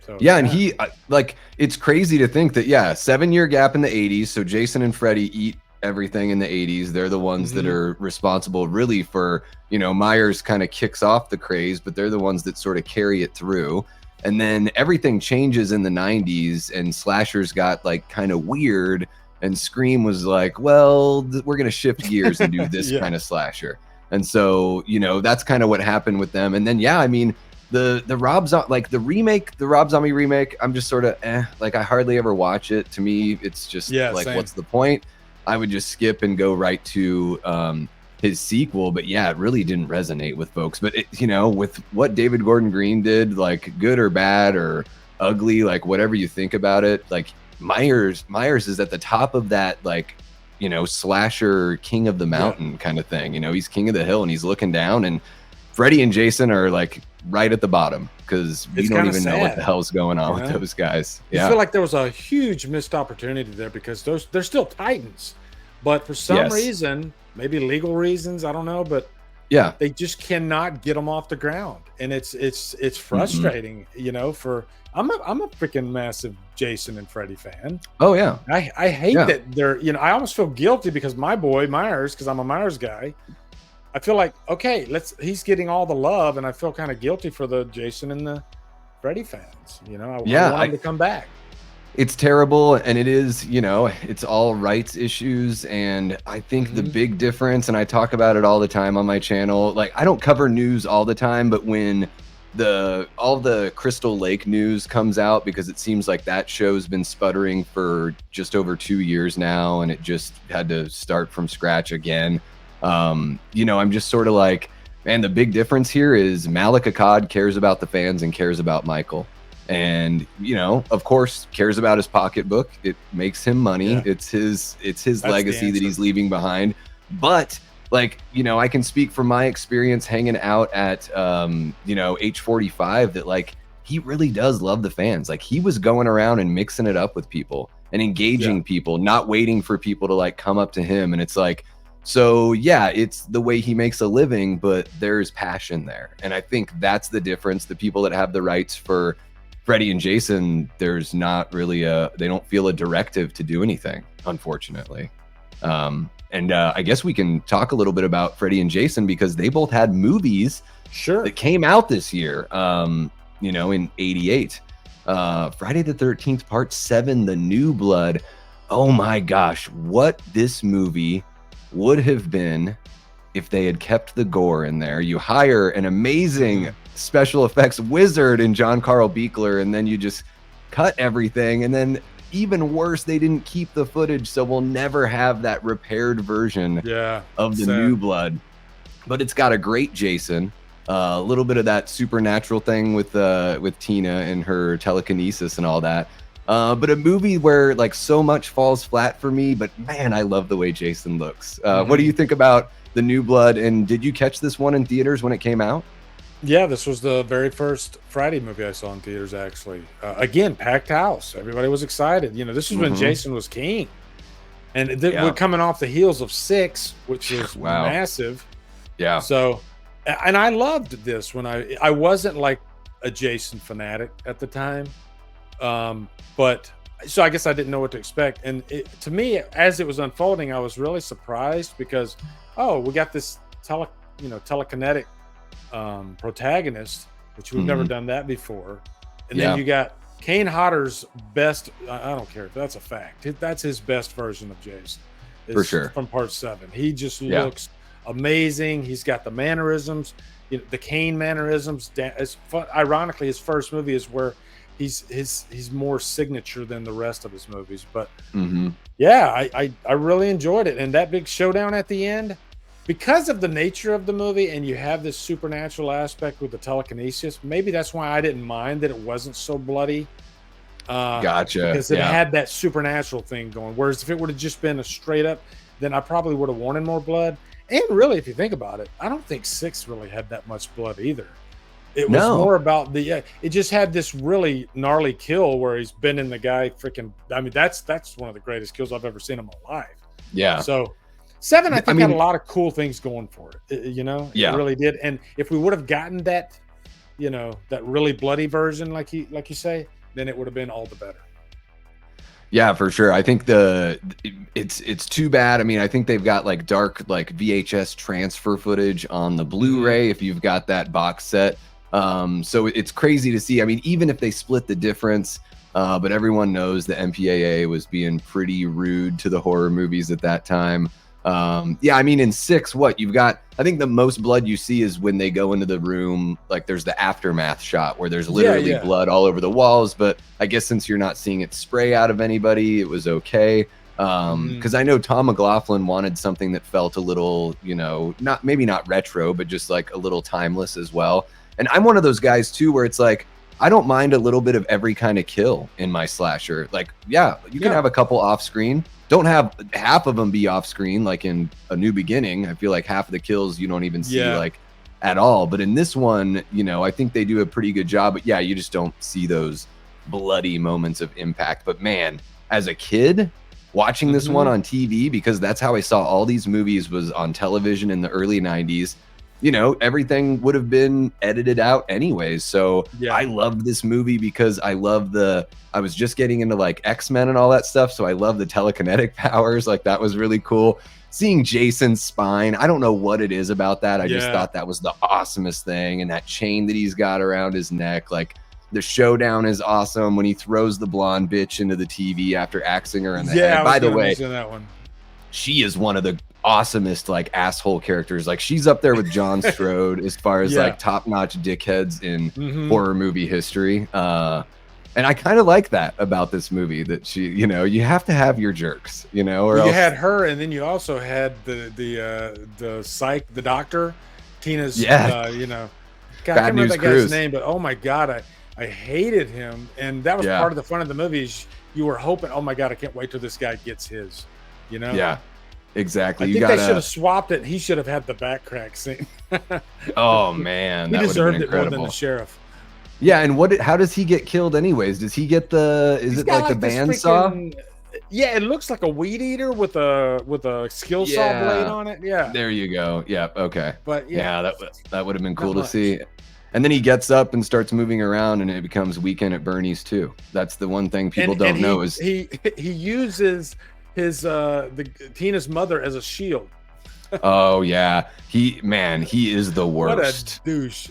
So, and he like, it's crazy to think that 7-year gap in the 80s. So Jason and Freddy eat everything in the 80s. They're the ones that are responsible really for, you know, Myers kind of kicks off the craze, but they're the ones that sort of carry it through. And then everything changes in the 90s, and slashers got like kind of weird, and Scream was like, well, we're going to shift gears and do this kind of slasher. And so, you know, that's kind of what happened with them. And then, I mean, the Rob Zombie remake, I'm just sort of like, I hardly ever watch it. To me, it's just like, what's the point? I would just skip and go right to his sequel. But it really didn't resonate with folks. But you know, with what David Gordon Green did, like good or bad or ugly, like whatever you think about it, like Myers is at the top of that, like, you know, slasher king of the mountain kind of thing. You know, he's king of the hill and he's looking down, and Freddy and Jason are like right at the bottom, because we don't even know what the hell's going on with those guys. I feel like there was a huge missed opportunity there, because they're still titans, but for some reason, maybe legal reasons, I don't know, but they just cannot get them off the ground, and it's frustrating. You know, I'm a freaking massive Jason and Freddy fan. Oh yeah, I hate that they're, you know, I almost feel guilty because my boy Myers, because I'm a Myers guy, I feel like, okay, he's getting all the love, and I feel kind of guilty for the Jason and the Freddy fans. You know, I want him to come back. It's terrible, and it is, you know, it's all rights issues, and I think the big difference, and I talk about it all the time on my channel, like, I don't cover news all the time, but when all the Crystal Lake news comes out, because it seems like that show's been sputtering for just over 2 years now, and it just had to start from scratch again. You know, I'm just sort of like, man, the big difference here is Malik Akkad cares about the fans and cares about Michael. And, you know, of course, cares about his pocketbook. It makes him money. Yeah. It's his legacy that he's leaving behind. But, like, you know, I can speak from my experience hanging out at, you know, H45, that, like, he really does love the fans. Like, he was going around and mixing it up with people and engaging people, not waiting for people to, like, come up to him. And it's like, so yeah, it's the way he makes a living, but there's passion there. And I think that's the difference. The people that have the rights for Freddie and Jason, there's not really they don't feel a directive to do anything, unfortunately. And I guess we can talk a little bit about Freddie and Jason, because they both had movies that came out this year, you know, in '88. Friday the 13th, Part 7, The New Blood. Oh my gosh, what this movie would have been if they had kept the gore in there. You hire an amazing special effects wizard in John Carl Buechler, and then you just cut everything. And then even worse, they didn't keep the footage, so we'll never have that repaired version of the New Blood. But it's got a great Jason, a little bit of that supernatural thing with Tina and her telekinesis and all that. But a movie where, like, so much falls flat for me, but man, I love the way Jason looks. What do you think about The New Blood? And did you catch this one in theaters when it came out? Yeah, this was the very first Friday movie I saw in theaters, actually. Again, packed house. Everybody was excited. You know, this was when Jason was king. And we're coming off the heels of 6, which was massive. Yeah. So, and I loved this when I wasn't like a Jason fanatic at the time. But so I guess I didn't know what to expect. And to me, as it was unfolding, I was really surprised because, we got this telekinetic protagonist, which we've never done that before. And then you got Kane Hodder's best. I don't care if that's a fact. That's his best version of Jason. For sure. From Part 7. He just looks amazing. He's got the mannerisms, you know, the Kane mannerisms. Ironically, his first movie is where he's more signature than the rest of his movies. But I really enjoyed it. And that big showdown at the end, because of the nature of the movie, and you have this supernatural aspect with the telekinesis, maybe that's why I didn't mind that it wasn't so bloody. Gotcha. Because it had that supernatural thing going. Whereas if it would have just been a straight up, then I probably would have wanted more blood. And really, if you think about it, I don't think 6 really had that much blood either. It was more about it just had this really gnarly kill where he's bending the guy freaking. I mean, that's one of the greatest kills I've ever seen in my life. Yeah. So 7, I think, had a lot of cool things going for it. You know, it really did. And if we would have gotten that, you know, that really bloody version, like you say, then it would have been all the better. Yeah, for sure. I think it's too bad. I mean, I think they've got like dark, like VHS transfer footage on the Blu-ray if you've got that box set. So it's crazy to see. I mean, even if they split the difference, but everyone knows the MPAA was being pretty rude to the horror movies at that time. I mean, in 6, you've got, I think the most blood you see is when they go into the room, like there's the aftermath shot where there's literally blood all over the walls. But I guess since you're not seeing it spray out of anybody, it was okay. Because I know Tom McLaughlin wanted something that felt a little, you know, maybe not retro, but just like a little timeless as well. And I'm one of those guys too, where it's like, I don't mind a little bit of every kind of kill in my slasher. Like, you can have a couple off screen. Don't have half of them be off screen. Like in A New Beginning, I feel like half of the kills you don't even see like at all. But in this one, you know, I think they do a pretty good job. But you just don't see those bloody moments of impact. But man, as a kid watching this one on TV, because that's how I saw all these movies, was on television in the early 90s. You know, everything would have been edited out anyways. So I loved this movie because I was just getting into like X-Men and all that stuff. So I love the telekinetic powers. Like that was really cool. Seeing Jason's spine, I don't know what it is about that. I just thought that was the awesomest thing. And that chain that he's got around his neck, like The showdown is awesome when he throws the blonde bitch into the TV after axing her in the head. I By was the gonna way, mention that one. she is one of the awesomest like asshole characters. Like she's up there with Jon Strode as far as like top-notch dickheads in horror movie history. And I kind of like that about this movie, that she, you know, you have to have your jerks, you know, or well, you else... had her, and then you also had the doctor, Tina's, you know, God, I can't remember that guy's name, but oh my God, I hated him, and that was part of the fun of the movie. Is you were hoping, oh my God, I can't wait till this guy gets his, you know? Yeah, exactly. I think they should have swapped it. He should have had the back crack scene. Oh man, he deserved it more than the sheriff. Yeah, and how does he get killed anyways? Does he get the? Is it like the bandsaw? Yeah, it looks like a weed eater with a skill saw blade on it. Yeah, there you go. Yeah, okay. But that would have been cool to see. And then he gets up and starts moving around, and it becomes Weekend at Bernie's too. That's the one thing people don't know is he uses his Tina's mother as a shield. Oh yeah, he is the worst. What a douche.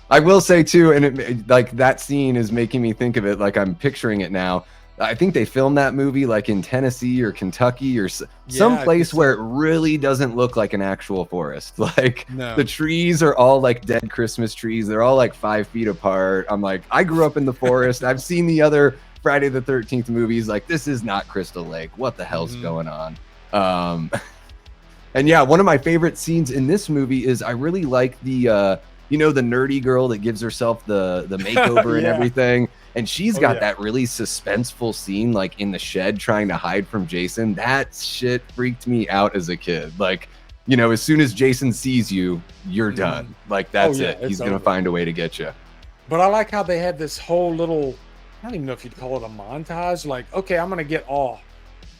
I will say too, and like that scene is making me think of it like I'm picturing it now. I think they filmed that movie like in Tennessee or Kentucky or some place where it really doesn't look like an actual forest. Like the trees are all like dead Christmas trees. They're all like 5 feet apart. I'm like, I grew up in the forest. I've seen the other Friday the 13th movies. Like, this is not Crystal Lake. What the hell's going on? And yeah, one of my favorite scenes in this movie is I really like the you know, the nerdy girl that gives herself the makeover and everything, and she's got that really suspenseful scene like in the shed trying to hide from Jason. That shit freaked me out as a kid. Like, you know, as soon as Jason sees you, you're done. Like that's it. He's gonna find a way to get you. But I like how they had this whole little, I don't even know if you'd call it a montage. Like, okay, I'm gonna get all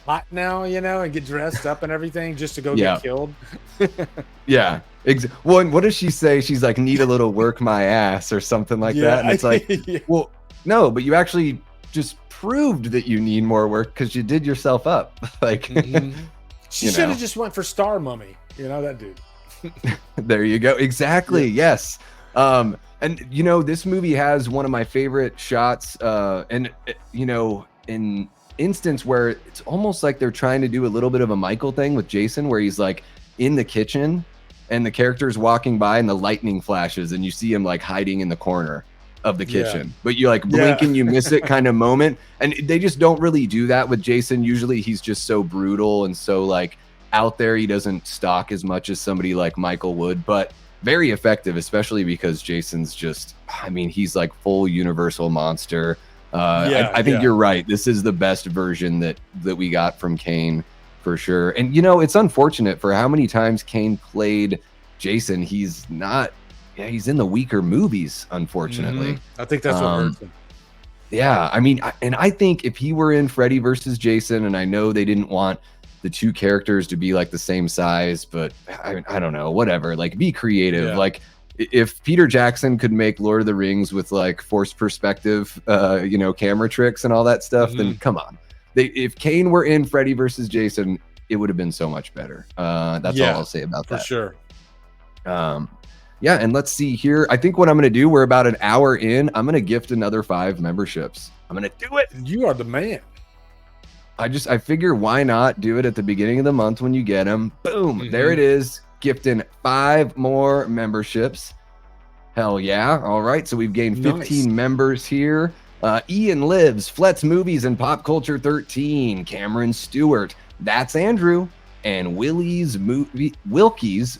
hot now, you know, and get dressed up and everything just to go get killed. Yeah. Well, and what does she say? She's like, need a little work my ass or something like that. And it's like, well, no, but you actually just proved that you need more work because you did yourself up. Like, she should have just went for Star Mummy. You know, that dude. There you go. Exactly. Yes. And you know, this movie has one of my favorite shots. And you know, in instance where it's almost like they're trying to do a little bit of a Michael thing with Jason, where he's like in the kitchen and the character's walking by and the lightning flashes and you see him like hiding in the corner of the kitchen, but you like blink and you miss it kind of moment. And they just don't really do that with Jason. Usually he's just so brutal and so like out there. He doesn't stalk as much as somebody like Michael would, but very effective, especially because Jason's just, I mean, he's like full universal monster. I think you're right. This is the best version that we got from Kane for sure. And you know, it's unfortunate for how many times Kane played Jason. He's not, he's in the weaker movies, unfortunately. I think that's what hurts him. Yeah, I mean, I think if he were in Freddy versus Jason, and I know they didn't want the two characters to be like the same size, but I don't know, whatever. Like, be creative. Like, if Peter Jackson could make Lord of the Rings with like forced perspective, you know, camera tricks and all that stuff, then come on. If Kane were in Freddy versus Jason, it would have been so much better. That's all I'll say about that. For sure. Yeah, and let's see here. I think what I'm going to do, we're about an hour in. I'm going to gift another 5 memberships. I'm going to do it. You are the man. I figure why not do it at the beginning of the month when you get them. Boom. There it is. Gifting 5 more memberships. Hell yeah. All right. So we've gained 15 members here. Ian Lives, Flet's Movies and Pop Culture 13, Cameron Stewart, That's Andrew, and Wilkie's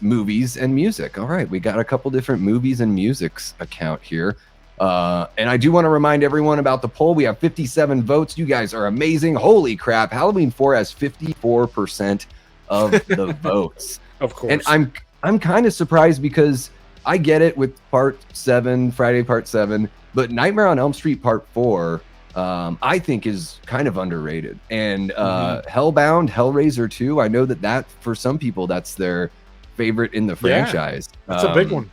Movies and Music. All right. We got a couple different movies and musics account here. And I do want to remind everyone about the poll. We have 57 votes. You guys are amazing. Holy crap. Halloween 4 has 54% of the votes. Of course. And I'm kind of surprised because I get it with part 7, Friday part 7, but Nightmare on Elm Street part 4, I think is kind of underrated. And Hellbound, Hellraiser 2, I know that for some people, that's their favorite in the franchise. That's a big one.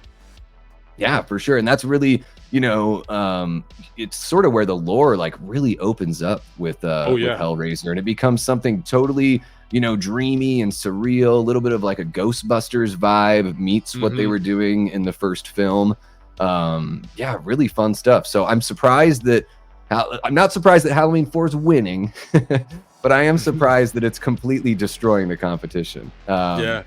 Yeah, for sure. And that's really, you know, it's sort of where the lore like really opens up with Hellraiser, and it becomes something totally, you know, dreamy and surreal, a little bit of like a Ghostbusters vibe meets what they were doing in the first film. Yeah, really fun stuff. So I'm surprised that I'm not surprised that Halloween 4 is winning, but I am surprised that it's completely destroying the competition. Yeah.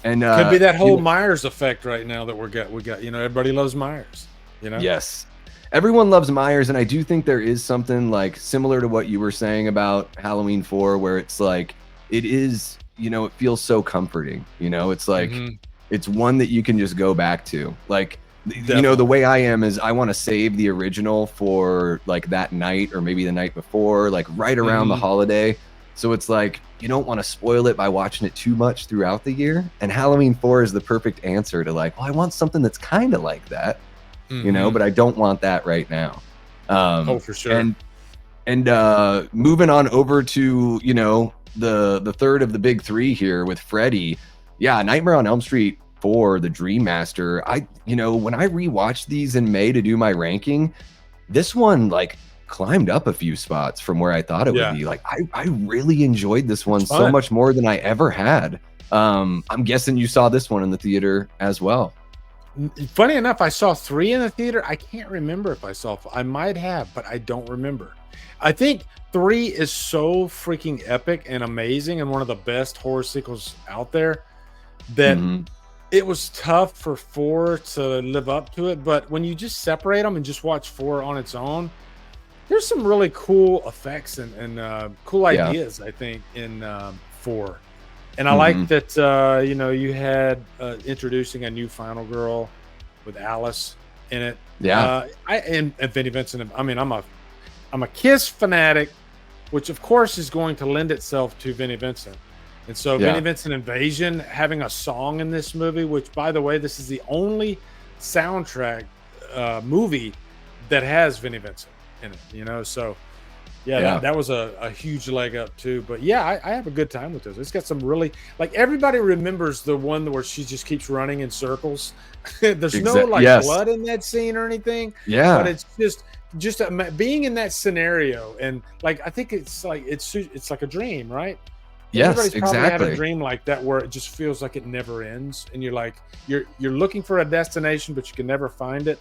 And Could be that you whole know, Myers effect right now that we got, everybody loves Myers, yes, everyone loves Myers, and I do think there is something like similar to what you were saying about Halloween 4, where it's like it is, it feels so comforting. It's like Mhm. it's one that you can just go back to. Like, the Definitely. way I am is I want to save the original for like that night or maybe the night before, like right around the Mhm. holiday. So it's like you don't want to spoil it by watching it too much throughout the year. And Halloween 4 is the perfect answer to like, well, I want something that's kind of like that, Mhm. but I don't want that right now. Oh, for sure. And moving on over to, the third of the big three here with Freddy. Yeah, Nightmare on Elm Street 4, the Dream Master. When I rewatched these in May to do my ranking, this one like climbed up a few spots from where I thought it would Yeah. be. Like I really enjoyed this It's one so fun. much more than I ever had. I'm guessing you saw this one in the theater as well. Funny enough, I saw 3 in the theater. I can't remember if I saw I might have, but I don't remember. I think 3 is so freaking epic and amazing and one of the best horror sequels out there that Hmm. it was tough for 4 to live up to it, but when you just separate them and just watch 4 on its own, there's some really cool effects and cool Yeah. ideas, I think, in 4. And I like Hmm. that, you had introducing a new final girl with Alice in it. Yeah. And Vinnie Vincent. I mean, I'm a Kiss fanatic, which of course is going to lend itself to Vinnie Vincent. And so Vinnie Yeah. Vincent Invasion having a song in this movie, which by the way, this is the only soundtrack movie that has Vinnie Vincent in it. So yeah, Yeah. that was a huge leg up too. But yeah, I have a good time with this. It's got some really like everybody remembers the one where she just keeps running in circles. There's no like Yes. blood in that scene or anything, but Yeah. it's just being in that scenario and like I think it's like a dream, right? Yes, Everybody's probably had a exactly. dream like that where it just feels like it never ends, and you're like you're looking for a destination, but you can never find it.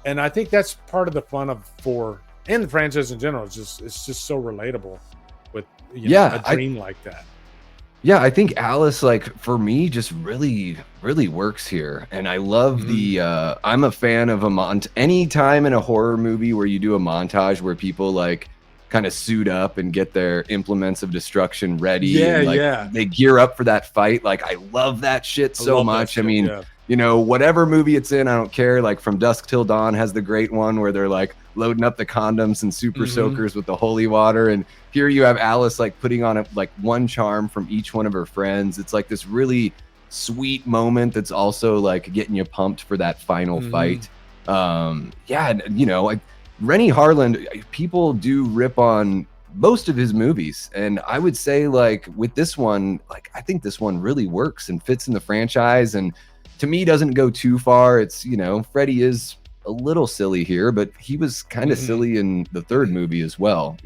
And I think that's part of the fun of 4 and the franchise in general. It's just so relatable with a Yeah, dream like that. I think Alice, like for me, just really, really works here. And I love Mhm. I'm a fan of any time in a horror movie where you do a montage where people like kind of suit up and get their implements of destruction ready Yeah, and like yeah. they gear up for that fight. Like I love that shit I so love that much. I shit. mean, Yeah. whatever movie it's in, I don't care. Like From Dusk Till Dawn has the great one where they're like loading up the condoms and super Mhm. soakers with the holy water. And here you have Alice like putting on like one charm from each one of her friends. It's like this really sweet moment that's also like getting you pumped for that final Mhm. fight. Yeah, and, like Rennie Harlan, people do rip on most of his movies, and I would say like with this one, like I think this one really works and fits in the franchise, and to me doesn't go too far. It's Freddy is a little silly here, but he was kind of Mhm. silly in the third movie as well.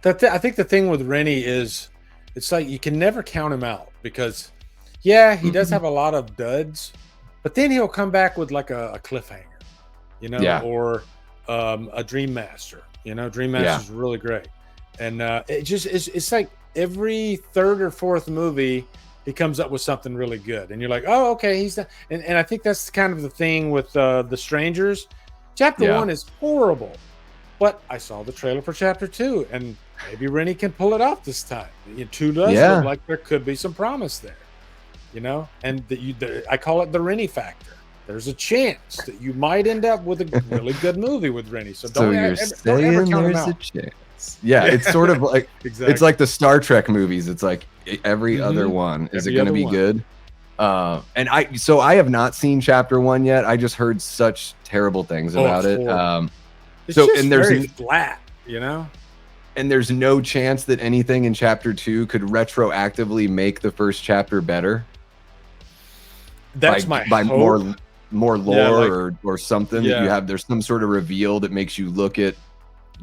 I think the thing with Rennie is it's like you can never count him out because yeah, he does Mhm. have a lot of duds, but then he'll come back with like a cliffhanger, Yeah, or a Dream Master. Dream yeah, Master's really great, and it's like every third or fourth movie he comes up with something really good, and you're like, oh, okay, he's not. And I think that's kind of the thing with the Strangers. Chapter yeah, 1 is horrible, but I saw the trailer for Chapter 2, and maybe Rennie can pull it off this time. 2 does look yeah. like there could be some promise there, and I call it the Rennie factor. There's a chance that you might end up with a really good movie with Rennie. So So you're don't ever saying count him there's a out. chance? Yeah, it's Yeah, sort of like it's exactly. like the Star Trek movies. It's like every other Hmm. one. Is it Every going to other be one. good? And I have not seen chapter one yet. I just heard such terrible things Oh, about it's it. horrible. It's So just very flat. and there's no chance that anything in chapter two could retroactively make the first chapter better by That's my by hope. more Yeah, lore like or something that yeah. there's some sort of reveal that makes you look at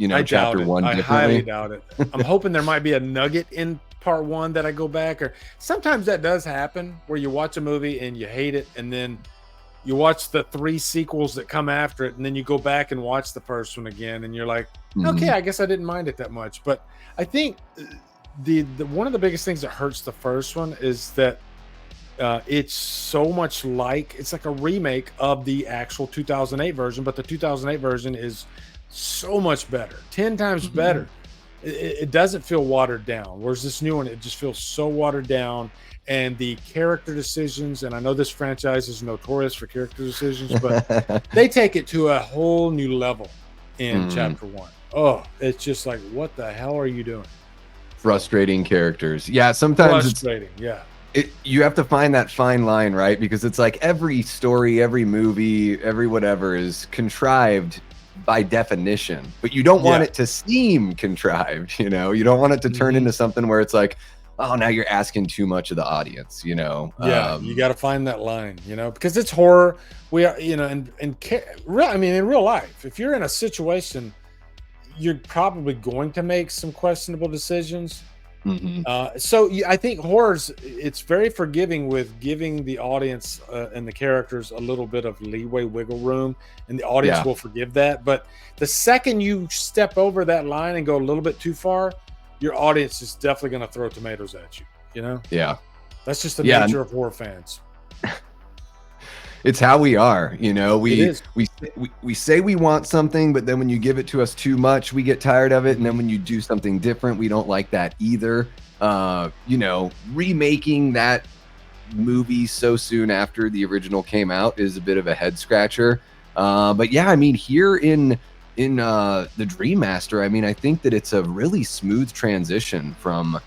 I doubt chapter it. one I highly differently. doubt it. I'm hoping there might be a nugget in part 1 that I go back, or sometimes that does happen where you watch a movie and you hate it, and then you watch the 3 sequels that come after it, and then you go back and watch the first one again, and you're like, okay, I guess I didn't mind it that much. But I think the one of the biggest things that hurts the first one is that it's so much like, it's like a remake of the actual 2008 version, but the 2008 version is so much better, 10 times better. It doesn't feel watered down, whereas this new one, it just feels so watered down. And the character decisions, and I know this franchise is notorious for character decisions, but they take it to a whole new level in chapter 1. Oh, it's just like, what the hell are you doing? Frustrating characters. Yeah, sometimes frustrating. You have to find that fine line, right? Because it's like every story, every movie, every whatever is contrived by definition, but you don't want it to seem contrived. You know, you don't want it to turn into something where it's like, oh, now you're asking too much of the audience, you know? You got to find that line, you know, because it's horror. We are, you know, and I mean, in real life, if you're in a situation, you're probably going to make some questionable decisions. So I think horrors, it's very forgiving with giving the audience and the characters a little bit of leeway, wiggle room, and the audience will forgive that. But the second you step over that line and go a little bit too far, your audience is definitely going to throw tomatoes at you, you know? Yeah. That's just the nature of horror fans. It's how we are, you know. We say we want something, but then when you give it to us too much, we get tired of it. And then when you do something different, we don't like that either. You know, remaking that movie so soon after the original came out is a bit of a head scratcher. But yeah, I mean, here in the Dream Master, I mean, I think that it's a really smooth transition from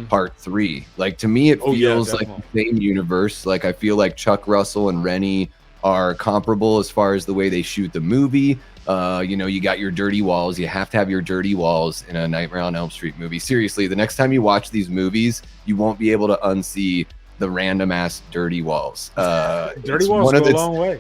part 3. Like, to me, it feels like the same universe. Like, I feel like Chuck Russell and Rennie are comparable as far as the way they shoot the movie. You know, you got your dirty walls. You have to have your dirty walls in a Nightmare on Elm Street movie. Seriously, the next time you watch these movies, you won't be able to unsee the random ass dirty walls. Dirty walls go a long way.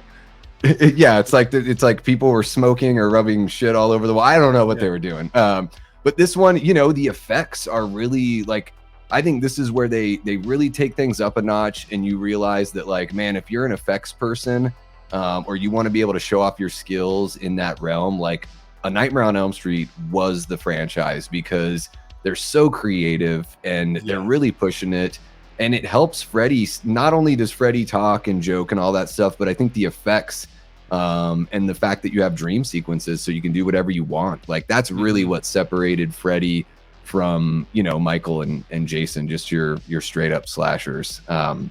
Yeah, it's like people were smoking or rubbing shit all over the wall. I don't know what they were doing. But this one, you know, the effects are really, like, I think this is where they really take things up a notch, and you realize that, like, man, if you're an effects person, or you want to be able to show off your skills in that realm, like, A Nightmare on Elm Street was the franchise, because they're so creative and they're really pushing it. And it helps Freddy. Not only does Freddy talk and joke and all that stuff, but I think the effects and the fact that you have dream sequences so you can do whatever you want. Like, that's really what separated Freddy from, you know, Michael and Jason, just your straight up slashers. And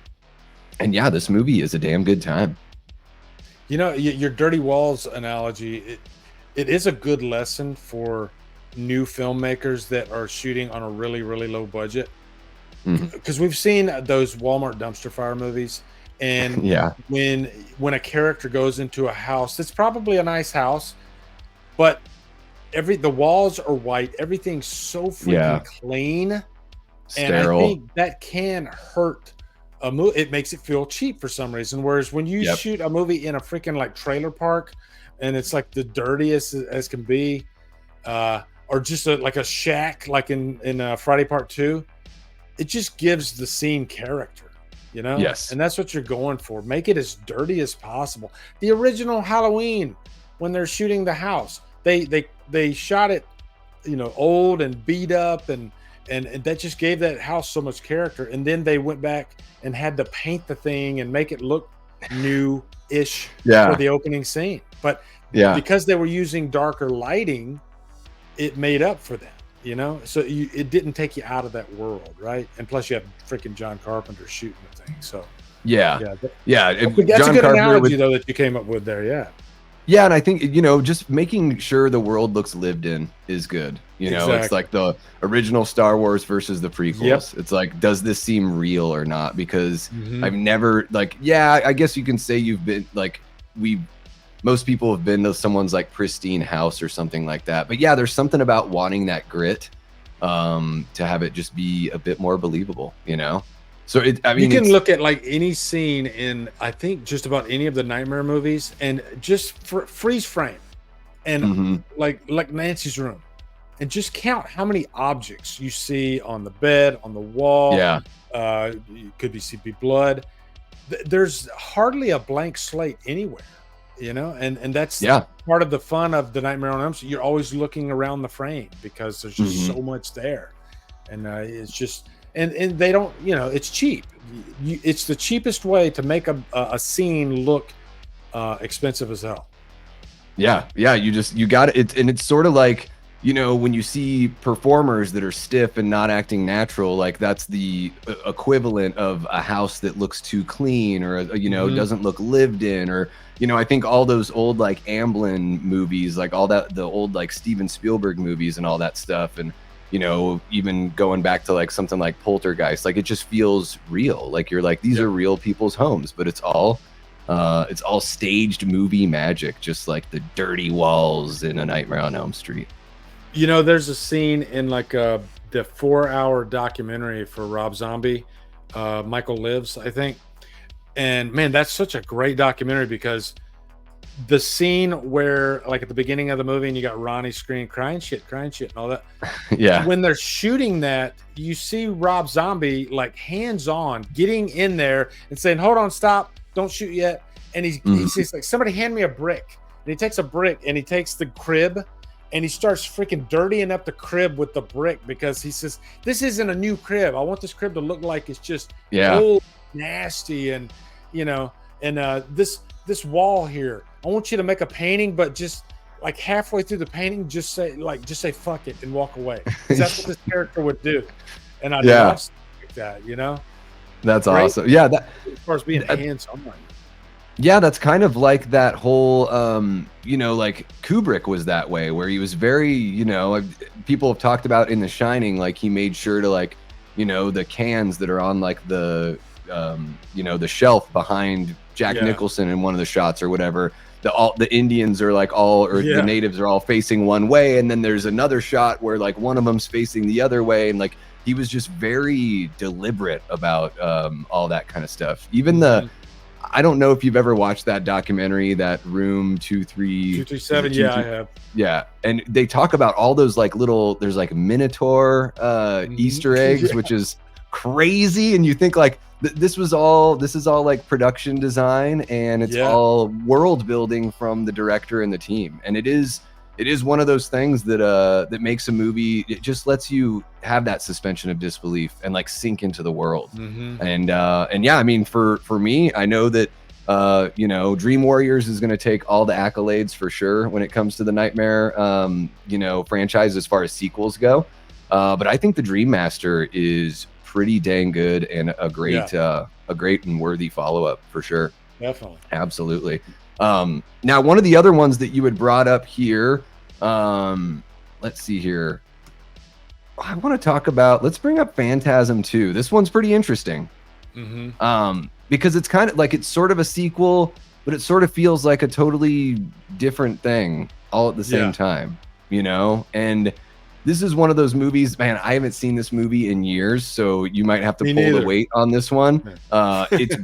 yeah, this movie is a damn good time. You know, your dirty walls analogy, it is a good lesson for new filmmakers that are shooting on a really, really low budget. Because we've seen those Walmart dumpster fire movies, and when a character goes into a house that's probably a nice house, but the walls are white, everything's so freaking clean, sterile. And I think that can hurt a movie. It makes it feel cheap for some reason. Whereas when you shoot a movie in a freaking like trailer park, and it's like the dirtiest as can be, or just like a shack, like in Friday Part 2. It just gives the scene character, you know? Yes. And that's what you're going for. Make it as dirty as possible. The original Halloween, when they're shooting the house, they shot it, you know, old and beat up, and that just gave that house so much character. And then they went back and had to paint the thing and make it look new-ish for the opening scene. But because they were using darker lighting, it made up for that. You know, so it didn't take you out of that world, right? And plus, you have freaking John Carpenter shooting the thing. So that's a good analogy though that you came up with there. Yeah, and I think, you know, just making sure the world looks lived in is good. You know, it's like the original Star Wars versus the prequels. It's like, does this seem real or not? Because I've never, like, I guess you can say you've been, like, most people have been to someone's like pristine house or something like that. But yeah, there's something about wanting that grit to have it just be a bit more believable, you know? So you can look at like any scene in, I think, just about any of the Nightmare movies, and just freeze frame and like Nancy's room, and just count how many objects you see on the bed, on the wall. It could be blood. there's hardly a blank slate anywhere, you know, and that's Yeah. part of the fun of the Nightmare on Elm Street. You're always looking around the frame because there's just so much there, and it's just and they don't, you know, it's cheap. It's the cheapest way to make a scene look expensive as hell. Yeah, yeah, you got it. And it's sort of like, you know, when you see performers that are stiff and not acting natural, like that's the equivalent of a house that looks too clean, or you know, doesn't look lived in, or you know, I think all those old like Amblin movies, like all that, the old like Steven Spielberg movies and all that stuff, and you know, even going back to like something like Poltergeist, like it just feels real. Like you're like, these are real people's homes, but it's all staged movie magic, just like the dirty walls in A Nightmare on Elm Street. You know, there's a scene in like the 4-hour documentary for Rob Zombie, Michael Lives, I think. And man, that's such a great documentary, because the scene where like at the beginning of the movie and you got Ronnie screaming, crying shit and all that. Yeah. When they're shooting that, you see Rob Zombie like hands-on getting in there and saying, hold on, stop, don't shoot yet. And he says like, somebody hand me a brick. And he takes a brick and he takes the crib and he starts freaking dirtying up the crib with the brick, because he says, this isn't a new crib. I want this crib to look like it's just old, nasty, and you know, and this wall here, I want you to make a painting, but just like halfway through the painting, just say fuck it and walk away. That's what this character would do. And I love stuff like that, you know. That's awesome. Yeah, that as far as being hands-on. Yeah, that's kind of like that whole you know, like Kubrick was that way, where he was very, you know, people have talked about in The Shining, like he made sure to like, you know, the cans that are on like the you know, the shelf behind Jack Nicholson in one of the shots or whatever, the Indians are like the natives are all facing one way, and then there's another shot where like one of them's facing the other way, and like he was just very deliberate about all that kind of stuff. Even I don't know if you've ever watched that documentary, that Room 237. Yeah, I have. Yeah, and they talk about all those like little, there's like Minotaur Easter eggs, which is crazy. And you think like this is all like production design, and it's all world building from the director and the team. And it is one of those things that that makes a movie, it just lets you have that suspension of disbelief and like sink into the world. And yeah, I mean, for me, I know that you know, Dream Warriors is going to take all the accolades for sure when it comes to the Nightmare you know, franchise as far as sequels go, but I think the Dream Master is pretty dang good, and a great and worthy follow-up for sure. Definitely. Absolutely. Now, one of the other ones that you had brought up here, let's see here. I want to talk about, let's bring up Phantasm 2. This one's pretty interesting. Because it's kind of like, it's sort of a sequel, but it sort of feels like a totally different thing all at the same time, you know? And this is one of those movies, man, I haven't seen this movie in years, so you might have to pull the weight on this one. It's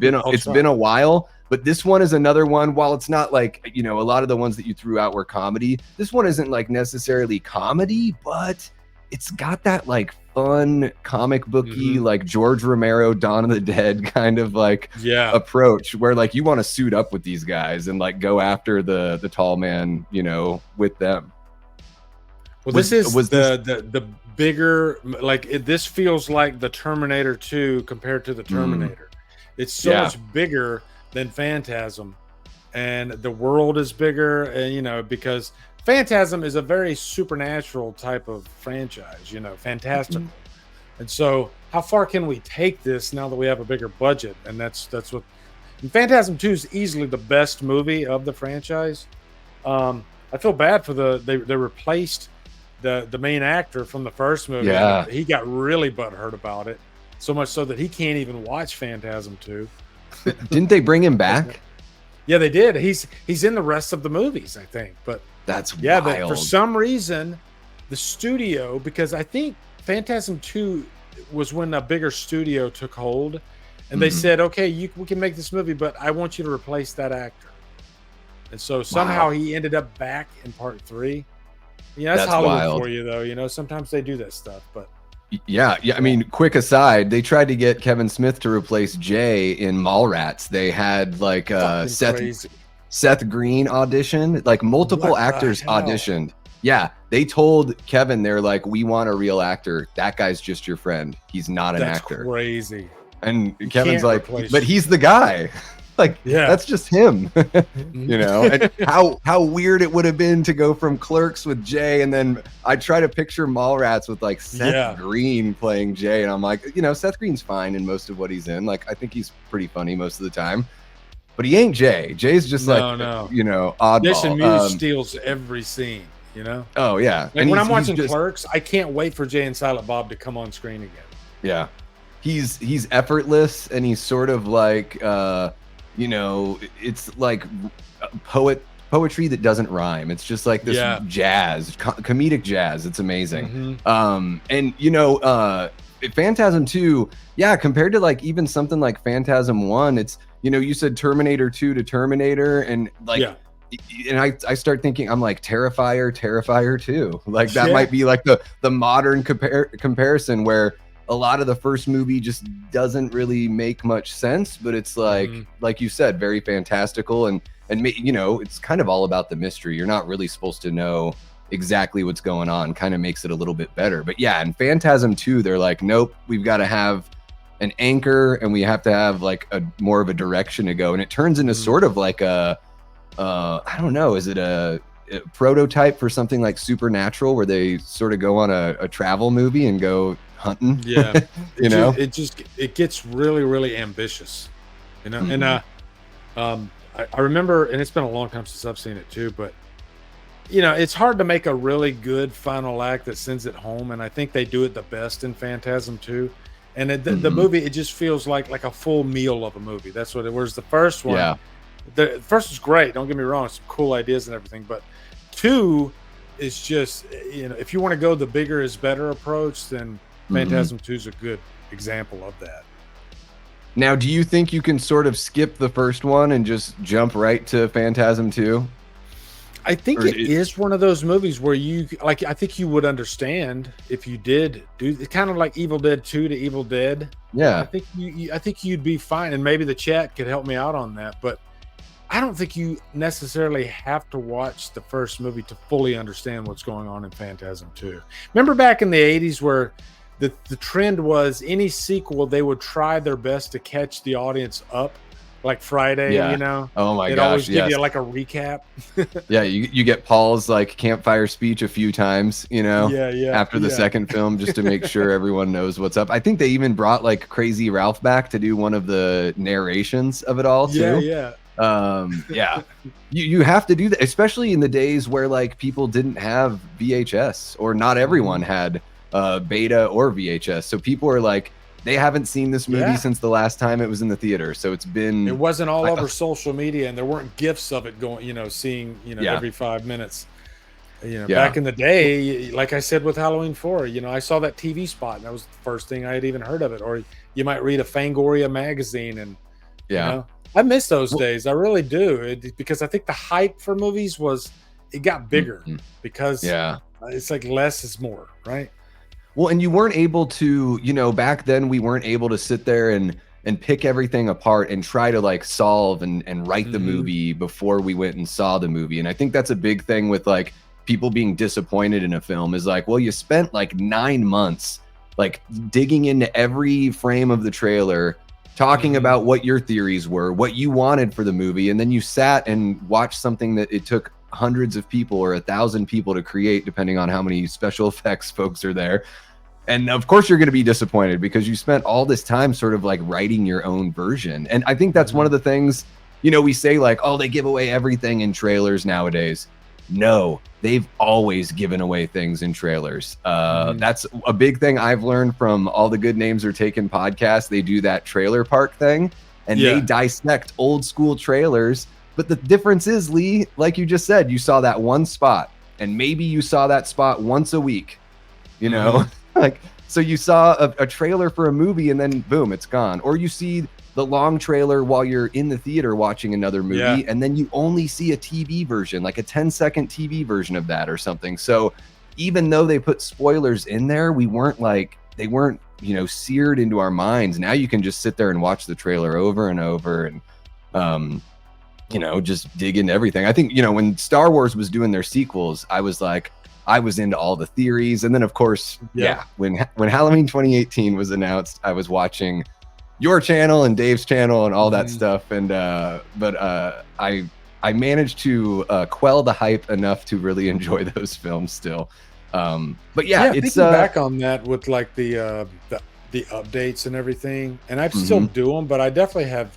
been a while. But this one is another one, while it's not like, you know, a lot of the ones that you threw out were comedy, this one isn't like necessarily comedy, but it's got that like fun comic booky, like George Romero, Dawn of the Dead kind of like approach, where like you want to suit up with these guys and like go after the tall man, you know, with them. Well, this is the bigger, like this feels like the Terminator 2 compared to the Terminator. It's so much bigger than Phantasm, and the world is bigger, and you know, because Phantasm is a very supernatural type of franchise, you know, fantastical. And so how far can we take this now that we have a bigger budget? And that's what, and Phantasm 2 is easily the best movie of the franchise. I feel bad for they replaced the main actor from the first movie. He got really butthurt about it, so much so that he can't even watch Phantasm 2. Didn't they bring him back? Yeah, they did. He's in the rest of the movies, I think. But that's wild. But for some reason, the studio, because I think Phantasm 2 was when a bigger studio took hold, and they said, okay, we can make this movie, but I want you to replace that actor. And so somehow he ended up back in part 3. Yeah, that's Hollywood wild for you, though. You know, sometimes they do that stuff, but Yeah. I mean, quick aside, they tried to get Kevin Smith to replace Jay in Mallrats. They had like Seth Green audition, like multiple actors auditioned. Yeah, they told Kevin, they're like, we want a real actor. That guy's just your friend. He's not an actor. That's crazy. And Kevin's like, but he's the guy. Like, that's just him. You know, and how weird it would have been to go from Clerks with Jay, and then I try to picture Mallrats with like Seth Green playing Jay, and I'm like, you know, Seth Green's fine in most of what he's in. Like, I think he's pretty funny most of the time, but he ain't Jay. Jay's just you know, oddball. Jason Mewes steals every scene. You know? Oh yeah. Like and when I'm watching Clerks, I can't wait for Jay and Silent Bob to come on screen again. Yeah, he's effortless, and he's sort of like you know, it's like poetry that doesn't rhyme. It's just like this jazz, comedic jazz. It's amazing. And you know, Phantasm 2, compared to like even something like Phantasm 1, it's, you know, you said Terminator 2 to Terminator, and like and I start thinking, I'm like, Terrifier 2. Like that might be like the modern comparison, where a lot of the first movie just doesn't really make much sense, but it's like you said, very fantastical, and you know, it's kind of all about the mystery. You're not really supposed to know exactly what's going on. Kind of makes it a little bit better. But yeah, in Phantasm 2, they're like, nope, we've got to have an anchor, and we have to have like a more of a direction to go, and it turns into sort of like a I don't know, is it a prototype for something like Supernatural, where they sort of go on a travel movie and go hunting? Yeah. You know, it gets really, really ambitious, you know. And I remember, and it's been a long time since I've seen it too, but you know, it's hard to make a really good final act that sends it home, and I think they do it the best in Phantasm 2. And the movie, it just feels like a full meal of a movie. That's what it was. The first one, the first was great, don't get me wrong, some cool ideas and everything, but 2 is just, you know, if you want to go the bigger is better approach, then Phantasm 2 is a good example of that. Now, do you think you can sort of skip the first one and just jump right to Phantasm 2? I think it is one of those movies where you, like, I think you would understand if you did do it, kind of like Evil Dead 2 to Evil Dead. Yeah. I think you'd be fine, and maybe the chat could help me out on that, but I don't think you necessarily have to watch the first movie to fully understand what's going on in Phantasm 2. Remember back in the 80s where the trend was any sequel, they would try their best to catch the audience up, like Friday, you know? Oh my gosh, always give you like a recap. Yeah, you get Paul's like campfire speech a few times, you know, after the second film, just to make sure everyone knows what's up. I think they even brought like Crazy Ralph back to do one of the narrations of it all too. You have to do that, especially in the days where like people didn't have VHS, or not everyone had beta or VHS, so people are like, they haven't seen this movie since the last time it was in the theater, so it wasn't all over social media, and there weren't gifs of it going, you know, seeing, you know, every 5 minutes, you know. Back in the day, like I said with Halloween 4, you know, I saw that TV spot, and that was the first thing I had even heard of it. Or you might read a Fangoria magazine, and you know, I miss those days. I really do, because I think the hype for movies it got bigger, because it's like less is more, right? Well, and you weren't able to, you know, back then we weren't able to sit there and pick everything apart and try to like solve and write the movie before we went and saw the movie. And I think that's a big thing with like people being disappointed in a film, is like, well, you spent like 9 months like digging into every frame of the trailer, talking about what your theories were, what you wanted for the movie, and then you sat and watched something that it took hundreds of people or 1,000 people to create, depending on how many special effects folks are there. And of course you're going to be disappointed, because you spent all this time sort of like writing your own version. And I think that's one of the things, you know, we say like, oh, they give away everything in trailers nowadays. No, they've always given away things in trailers. That's a big thing I've learned from All the Good Names Are Taken podcast. They do that trailer park thing, and they dissect old school trailers. But the difference is, Lee, like you just said, you saw that one spot, and maybe you saw that spot once a week, you know? Like, so you saw a trailer for a movie, and then boom, it's gone. Or you see the long trailer while you're in the theater watching another movie, and then you only see a TV version, like a 10-second TV version of that or something. So even though they put spoilers in there, we weren't like they weren't, you know, seared into our minds. Now you can just sit there and watch the trailer over and over and you know, just dig into everything. I think, you know, when Star Wars was doing their sequels, I was into all the theories. And then of course, when Halloween 2018 was announced, I was watching your channel and Dave's channel and all that stuff. And I managed to quell the hype enough to really enjoy those films still. But yeah, it's thinking back on that with like the updates and everything, and I still do them, but I definitely have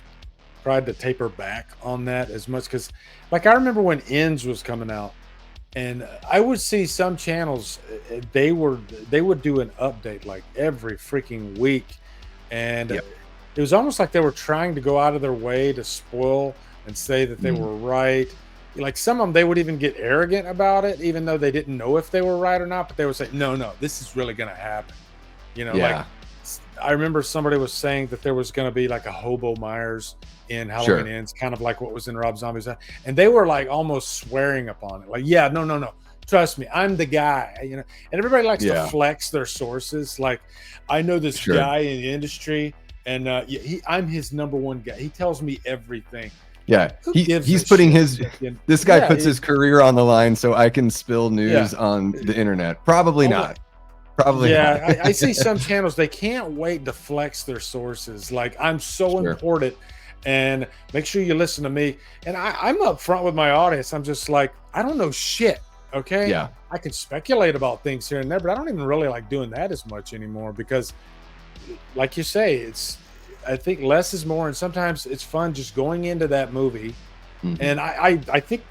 tried to taper back on that as much, because like I remember when Ends was coming out, and I would see some channels they would do an update like every freaking week, and it was almost like they were trying to go out of their way to spoil and say that they were right. Like some of them, they would even get arrogant about it, even though they didn't know if they were right or not, but they would say, no, this is really going to happen. You know, like I remember somebody was saying that there was going to be like a Hobo Myers in Halloween Ends, kind of like what was in Rob Zombie's, and they were like almost swearing upon it. Like, no, trust me, I'm the guy, you know, and everybody likes to flex their sources. Like, I know this guy in the industry, and I'm his number one guy. He tells me everything. Yeah, he's putting this guy puts his career on the line so I can spill news on the internet. Probably not. Probably not. I see some channels, they can't wait to flex their sources. Like, I'm so important, and make sure you listen to me. And I'm up front with my audience. I'm just like, I don't know shit. Okay. Yeah. I can speculate about things here and there, but I don't even really like doing that as much anymore, because like you say, I think less is more, and sometimes it's fun just going into that movie. And I think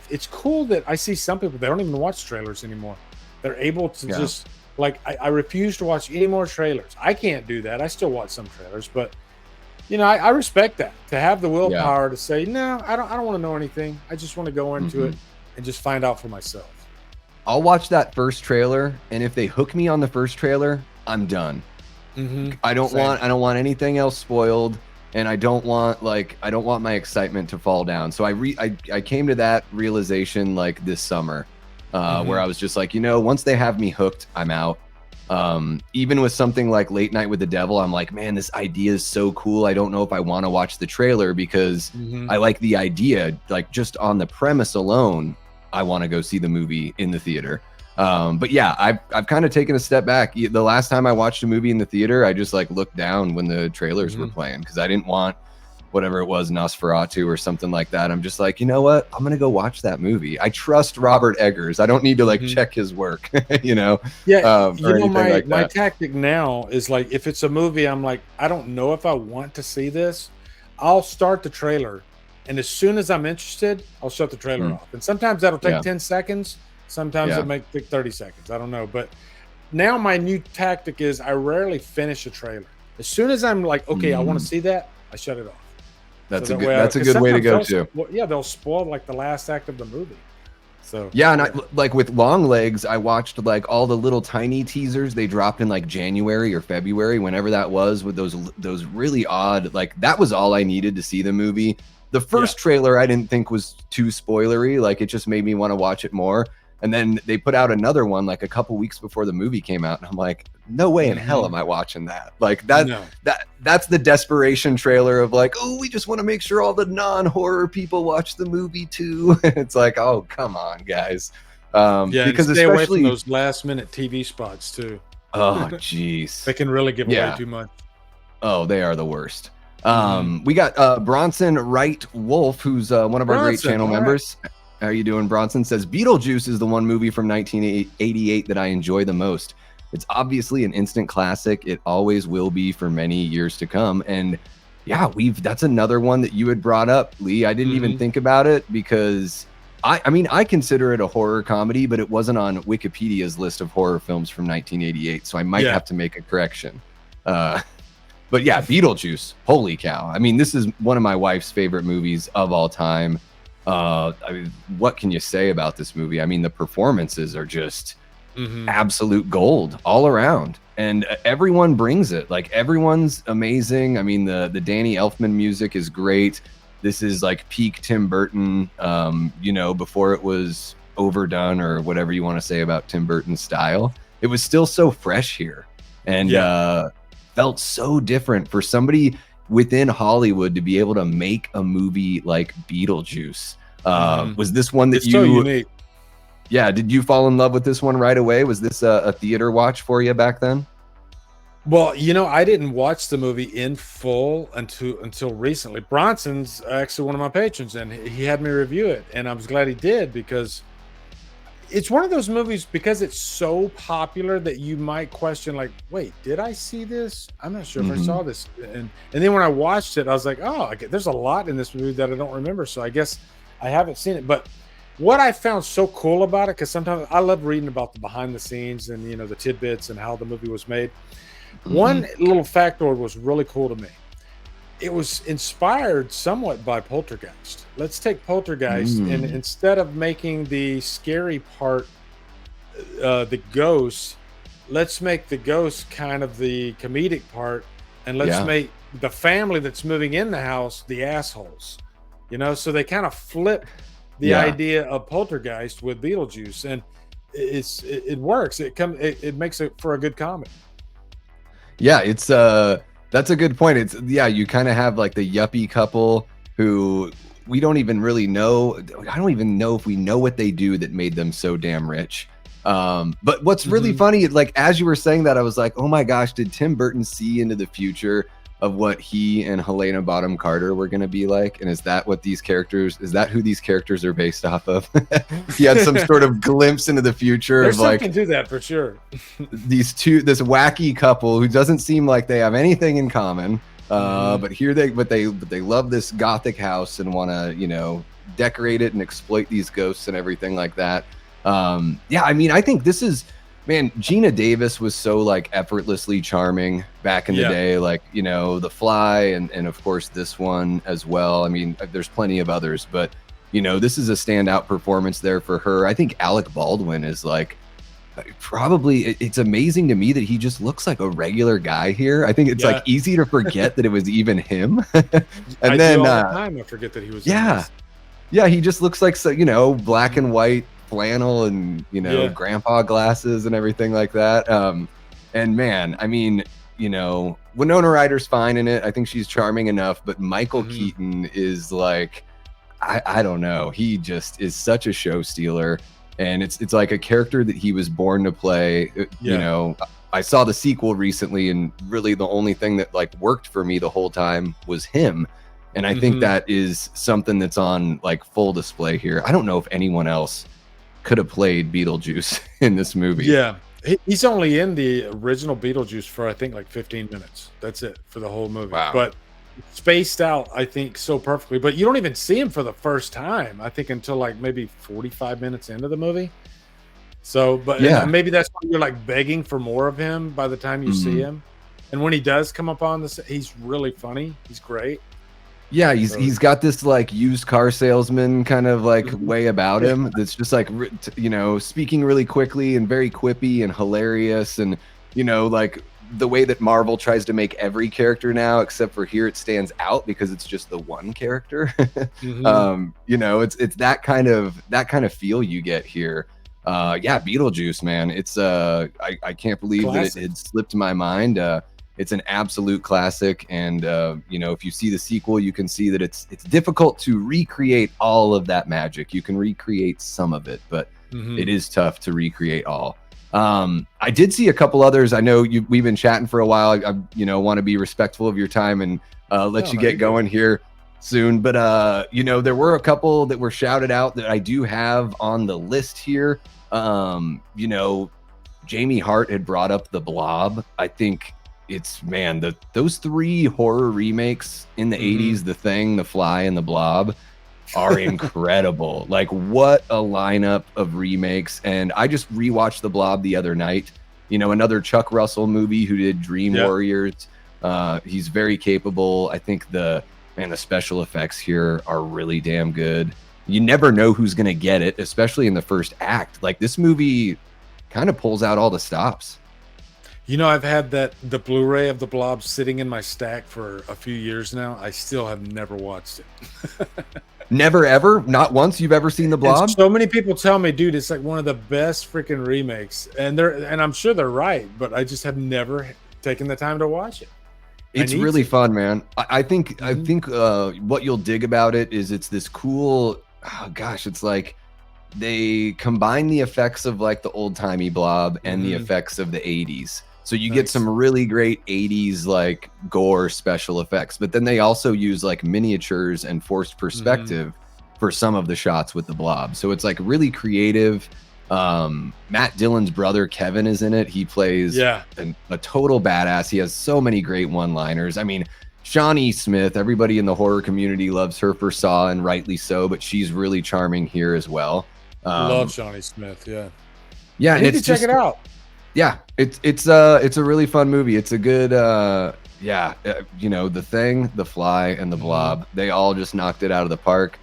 it's cool that I see some people, they don't even watch trailers anymore. They're able to just like, I refuse to watch any more trailers. I can't do that. I still watch some trailers, but you know, I respect that, to have the willpower to say, no, I don't want to know anything. I just want to go into it and just find out for myself. I'll watch that first trailer, and if they hook me on the first trailer, I'm done. I don't want anything else spoiled, and I don't want my excitement to fall down. So I came to that realization like this summer, where I was just like, you know, once they have me hooked, I'm out. Even with something like Late Night with the Devil, I'm like, man, this idea is so cool. I don't know if I want to watch the trailer, because I like the idea, like just on the premise alone, I want to go see the movie in the theater. But yeah, I've kind of taken a step back. The last time I watched a movie in the theater, I just like looked down when the trailers were playing, because I didn't want whatever it was, Nosferatu or something like that. I'm just like, you know what? I'm going to go watch that movie. I trust Robert Eggers. I don't need to like check his work, you know? Yeah. You know, my tactic now is like, if it's a movie, I'm like, I don't know if I want to see this. I'll start the trailer, and as soon as I'm interested, I'll shut the trailer off. And sometimes that'll take 10 seconds. Sometimes it might take 30 seconds. I don't know. But now my new tactic is I rarely finish a trailer. As soon as I'm like, okay, I want to see that, I shut it off. That's a good way to go too. They'll spoil like the last act of the movie. So yeah, and like with Long Legs, I watched like all the little tiny teasers they dropped in like January or February, whenever that was, with those really odd, like that was all I needed to see the movie. The first trailer I didn't think was too spoilery, like it just made me want to watch it more. And then they put out another one like a couple weeks before the movie came out, and I'm like, no way in hell am I watching that. Like that's the desperation trailer of like, oh, we just want to make sure all the non-horror people watch the movie too. It's like, oh, come on, guys. Because stay away from those last-minute TV spots too. Oh, jeez. They can really give away too much. Oh, they are the worst. We got Bronson Wright Wolf, who's one of our great channel members. How are you doing? Bronson says, Beetlejuice is the one movie from 1988 that I enjoy the most. It's obviously an instant classic. It always will be for many years to come. And yeah, that's another one that you had brought up, Lee. I didn't even think about it, because I mean, I consider it a horror comedy, but it wasn't on Wikipedia's list of horror films from 1988. So I might have to make a correction. But yeah, Beetlejuice, holy cow. I mean, this is one of my wife's favorite movies of all time. I mean, what can you say about this movie? I mean, the performances are just absolute gold all around, and everyone brings it. Like, everyone's amazing. I mean, the Danny Elfman music is great. This is like peak Tim Burton, you know, before it was overdone or whatever you want to say about Tim Burton's style. It was still so fresh here. and Yeah. felt so different for somebody within Hollywood to be able to make a movie like Beetlejuice. Was this one that It's so you, unique. yeah, did you fall in love with this one right away? Was this a theater watch for you back then? Well, I didn't watch the movie in full until recently. Bronson's actually one of my patrons, and he had me review it, and I was glad he did because it's one of those movies because it's so popular that you might question, like, wait, did I see this? I'm not sure if I Hmm. saw this. And then when I watched it, I was like, oh, there's a lot in this movie that I don't remember. So I guess I haven't seen it. But what I found so cool about it, because sometimes I love reading about the behind the scenes and the tidbits and how the movie was made. Hmm. One little factoid was really cool to me. It was inspired somewhat by Poltergeist. Let's take Poltergeist, and Mm. instead of making the scary part the ghost, let's make the ghost kind of the comedic part, and let's Yeah. make the family that's moving in the house the assholes. So they kind of flip the Yeah. idea of Poltergeist with Beetlejuice, and it works. It makes it for a good comedy. Yeah, it's that's a good point. It's, yeah, you kind of have like the yuppie couple who we don't even really know. I don't even know if we know what they do that made them so damn rich. But what's really Mhm. funny, like as you were saying that, I was like, oh my gosh, did Tim Burton see into the future of what he and Helena Bonham Carter were going to be like? And is that who these characters are based off of? He had some sort of glimpse into the future of There's like something to that for sure. this wacky couple who doesn't seem like they have anything in common. Mhm. But they love this gothic house and want to, decorate it and exploit these ghosts and everything like that. Yeah, I mean, I think this is, man, Gina Davis was so like effortlessly charming back in the Yeah. day, like, The Fly, and of course this one as well. I mean, there's plenty of others, but this is a standout performance there for her. I think Alec Baldwin is like, probably, it's amazing to me that he just looks like a regular guy here. I think it's like Yeah. easy to forget that it was even him. I And do then all the time. I forget that he was in yeah, this. yeah, he just looks like, so black Mhm. and white flannel and Yeah. grandpa glasses and everything like that. And man, I mean, Winona Ryder's fine in it. I think she's charming enough, but Michael Mhm. Keaton is like, I don't know. He just is such a show stealer, and it's like a character that he was born to play. Yeah. I saw the sequel recently, and really the only thing that like worked for me the whole time was him. And I think Mhm. that is something that's on like full display here. I don't know if anyone else could have played Beetlejuice in this movie. Yeah. He's only in the original Beetlejuice for, I think, like 15 minutes. That's it for the whole movie. Wow. But spaced out, I think, so perfectly. But you don't even see him for the first time, I think, until like maybe 45 minutes into the movie. So, and Yeah. maybe that's why you're like begging for more of him by the time you see Mhm. him. And when he does come up on this, he's really funny. He's great. Yeah, he's So, he's got this like used car salesman kind of like mhm. way about Yeah. him that's just like speaking really quickly and very quippy and hilarious, and like the way that Marvel tries to make every character now, except for here it stands out because it's just the one character. Mhm. It's that kind of feel you get here. Yeah, Beetlejuice, man. It's I can't believe that it Classic. had slipped my mind. It's an absolute classic, and if you see the sequel, you can see that it's difficult to recreate all of that magic. You can recreate some of it, but it Mhm. is tough to recreate all. I did see a couple others. I know we've been chatting for a while. I want to be respectful of your time and let No, you no, get you're good. going here soon, but there were a couple that were shouted out that I do have on the list here. Jamie Hart had brought up The Blob. I think it's, man, those three horror remakes in the Mhm. 80s, The Thing, The Fly, and The Blob, are incredible. Like, what a lineup of remakes. And I just rewatched The Blob the other night. Another Chuck Russell movie who did Dream Yeah. Warriors. He's very capable. I think the special effects here are really damn good. You never know who's going to get it, especially in the first act. Like, this movie kind of pulls out all the stops. I've had the Blu-ray of the Blob sitting in my stack for a few years now. I still have never watched it. Never ever, not once you've ever seen the Blob. And so many people tell me, dude, it's like one of the best freaking remakes, and I'm sure they're right, but I just have never taken the time to watch it. It's really fun, man. I think what you'll dig about it is it's this cool. Oh gosh, it's like they combine the effects of like the old timey Blob and the effects of the 80s. So you get some really great 80s like gore special effects, but then they also use like miniatures and forced perspective for some of the shots with the Blob. So it's like really creative. Matt Dillon's brother Kevin is in it. He plays a total badass. He has so many great one-liners. I mean, Shawnee Smith, everybody in the horror community loves her for Saw, and rightly so, but she's really charming here as well. Love Shawnee Smith, yeah. I need to check it out. Yeah, it's a really fun movie. It's a good you know, The Thing, The Fly, and The Blob, they all just knocked it out of the park.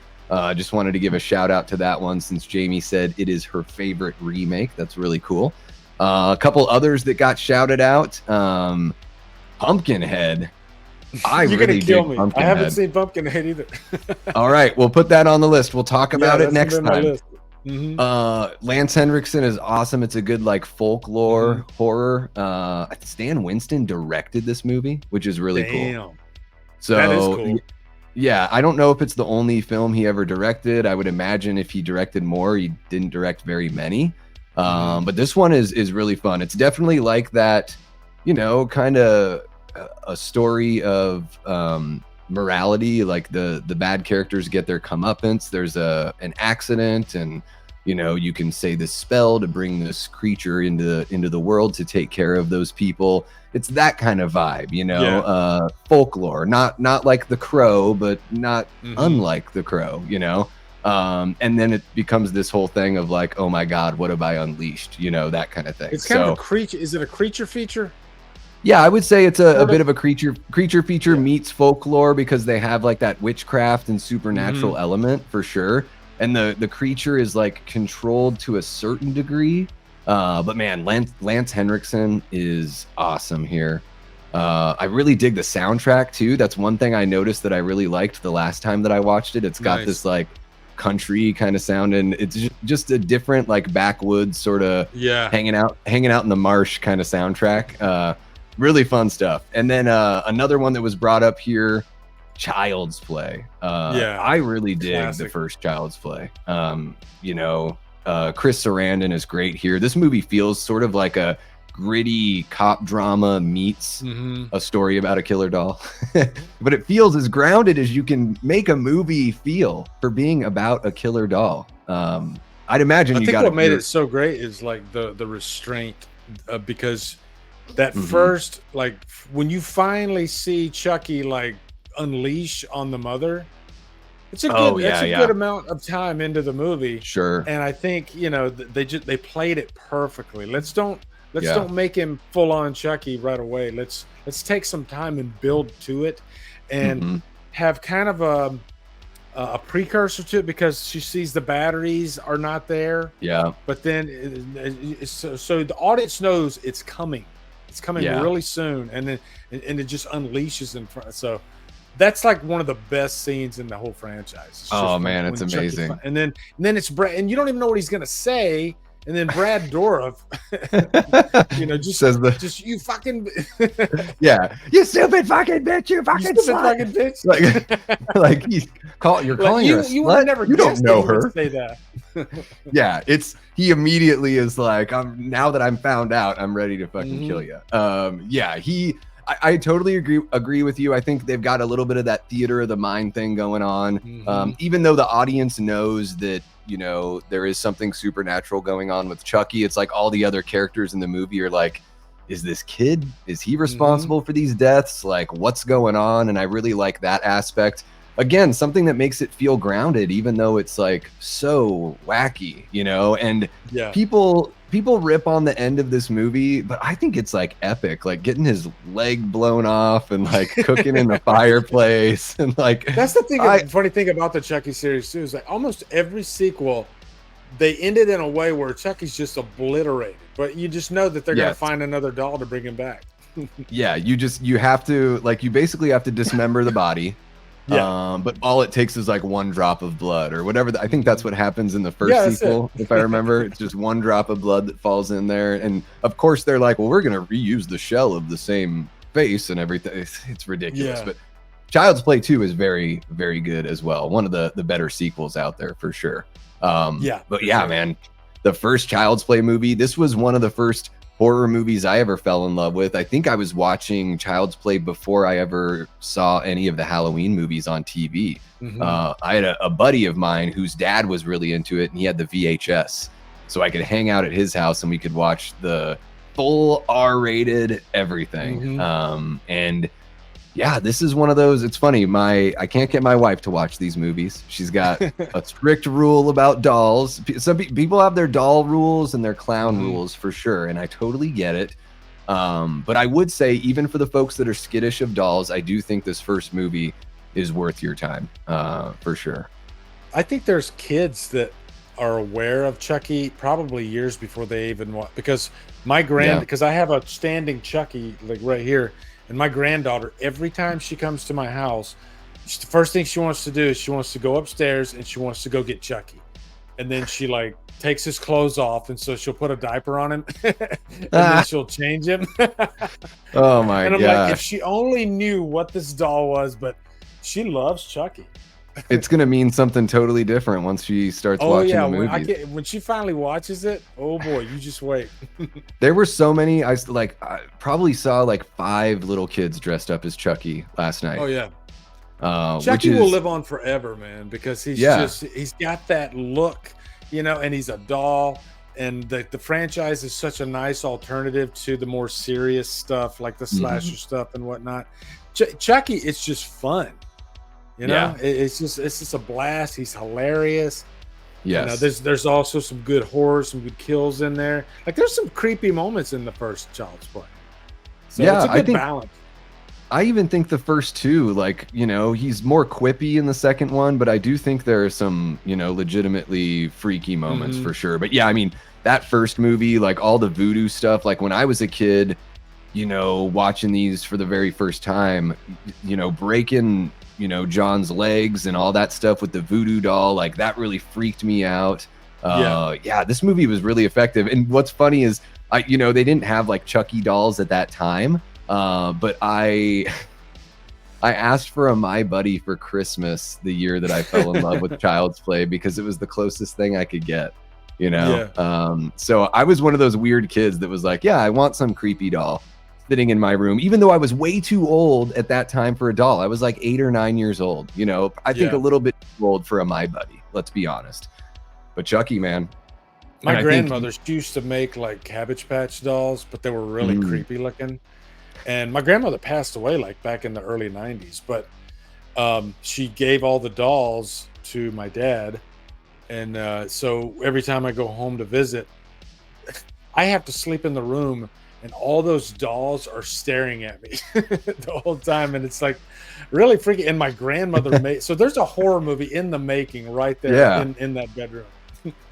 Just wanted to give a shout out to that one since Jamie said it is her favorite remake. That's really cool. A couple others that got shouted out. Pumpkinhead. You're gonna kill me. I haven't seen Pumpkinhead either. All right, we'll put that on the list. We'll talk about it next time. Lance Henriksen is awesome. It's a good like folklore horror. Stan Winston directed this movie, which is really cool. So that is cool. Yeah, I don't know if it's the only film he ever directed. I would imagine if he directed more, he didn't direct very many. But this one is really fun. It's definitely like that, you know, kind of a story of morality. Like the bad characters get their comeuppance. There's an accident, and you know, you can say this spell to bring this creature into the world to take care of those people. It's that kind of vibe, you know, folklore, not like The Crow, but not unlike The Crow, you know. And then it becomes this whole thing of like, oh my God, what have I unleashed? You know, that kind of thing. It's kind of a creature. Is it a creature feature? Yeah, I would say it's a bit of a creature feature meets folklore, because they have like that witchcraft and supernatural element for sure. And the creature is like controlled to a certain degree. But man, Lance Henriksen is awesome here. I really dig the soundtrack too. That's one thing I noticed that I really liked the last time that I watched it. It's got this like country kind of sound, and it's just a different like backwoods sort of hanging out in the marsh kind of soundtrack. Really fun stuff. And then another one that was brought up here, Child's Play. I really dig the first Child's Play. You know, Chris Sarandon is great here. This movie feels sort of like a gritty cop drama meets a story about a killer doll. But it feels as grounded as you can make a movie feel for being about a killer doll. I'd imagine I think what made it so great is like the restraint, because that first, like when you finally see Chucky like unleash on the mother, it's a good good amount of time into the movie. Sure. And I think, you know, they played it perfectly. Let's don't make him full on Chucky right away. Let's take some time and build to it, and have kind of a precursor to it, because she sees the batteries are not there. Yeah. But then so the audience knows it's coming. It's coming really soon, and then it just unleashes in front. So that's like one of the best scenes in the whole franchise. Oh man, it's amazing. And then it's Brad, and you don't even know what he's gonna say. And then Brad Dourif, you know, just says just you fucking you stupid fucking bitch, you fucking bitch. Like you're calling her a slut? You would never. You don't know her. Say that. He immediately is like, now that I'm found out, I'm ready to fucking kill you. I totally agree with you. I think they've got a little bit of that theater of the mind thing going on. Even though the audience knows that, you know, there is something supernatural going on with Chucky, it's like all the other characters in the movie are like, is this kid, is he responsible for these deaths? Like, what's going on? And I really like that aspect. Again, something that makes it feel grounded, even though it's like so wacky, you know. And people rip on the end of this movie, but I think it's like epic, like getting his leg blown off and like cooking in the fireplace, and like that's the thing. Funny thing about the Chucky series too is like almost every sequel, they ended in a way where Chucky's just obliterated, but you just know that they're gonna find another doll to bring him back. You have to, like, you basically have to dismember the body. Yeah. But all it takes is like one drop of blood or whatever. I think that's what happens in the first Yeah, that's sequel, if I remember. It's just one drop of blood that falls in there. And of course, they're like, well, we're going to reuse the shell of the same face and everything. It's ridiculous. Yeah. But Child's Play 2 is very, very good as well. One of the better sequels out there for sure. Yeah. But yeah, man, the first Child's Play movie, this was one of the first horror movies I ever fell in love with. I think I was watching Child's Play before I ever saw any of the Halloween movies on TV. I had a buddy of mine whose dad was really into it, and he had the VHS, so I could hang out at his house and we could watch the full R-rated everything. And yeah, this is one of those. It's funny. I can't get my wife to watch these movies. She's got a strict rule about dolls. Some people have their doll rules and their clown rules for sure, and I totally get it. But I would say, even for the folks that are skittish of dolls, I do think this first movie is worth your time for sure. I think there's kids that are aware of Chucky probably years before they even watch, because because I have a standing Chucky like right here. And my granddaughter, every time she comes to my house, the first thing she wants to do is she wants to go upstairs and she wants to go get Chucky. And then she like takes his clothes off. And so she'll put a diaper on him and then she'll change him. Oh my God. And I'm like, if she only knew what this doll was, but she loves Chucky. It's going to mean something totally different once she starts watching the movie. When she finally watches it, oh boy, you just wait. There were so many. I probably saw like 5 little kids dressed up as Chucky last night. Oh yeah. Chucky will live on forever, man, because he's got that look, and he's a doll. And the franchise is such a nice alternative to the more serious stuff, like the slasher stuff and whatnot. Chucky, it's just fun. It's just a blast. He's hilarious. Yes. There's also some good horror, some good kills in there. Like there's some creepy moments in the first Child's Play. So it's a good balance. I even think the first 2, he's more quippy in the second one, but I do think there are some, legitimately freaky moments for sure. But yeah, I mean, that first movie, like all the voodoo stuff, like when I was a kid, watching these for the very first time, breaking John's legs and all that stuff with the voodoo doll, like that really freaked me out. This movie was really effective. And what's funny is they didn't have like Chucky dolls at that time, but I asked for a My Buddy for Christmas the year that I fell in love with Child's Play, because it was the closest thing I could get, so I was one of those weird kids that was like, I want some creepy doll sitting in my room, even though I was way too old at that time for a doll. I was like 8 or 9 years old, I think a little bit too old for a My Buddy, let's be honest. But Chucky, man. My grandmother, she used to make like Cabbage Patch dolls, but they were really creepy looking. And my grandmother passed away like back in the early 90s, but she gave all the dolls to my dad. And so every time I go home to visit, I have to sleep in the room, and all those dolls are staring at me the whole time. And it's like really freaky. And my grandmother made, so there's a horror movie in the making right there in that bedroom.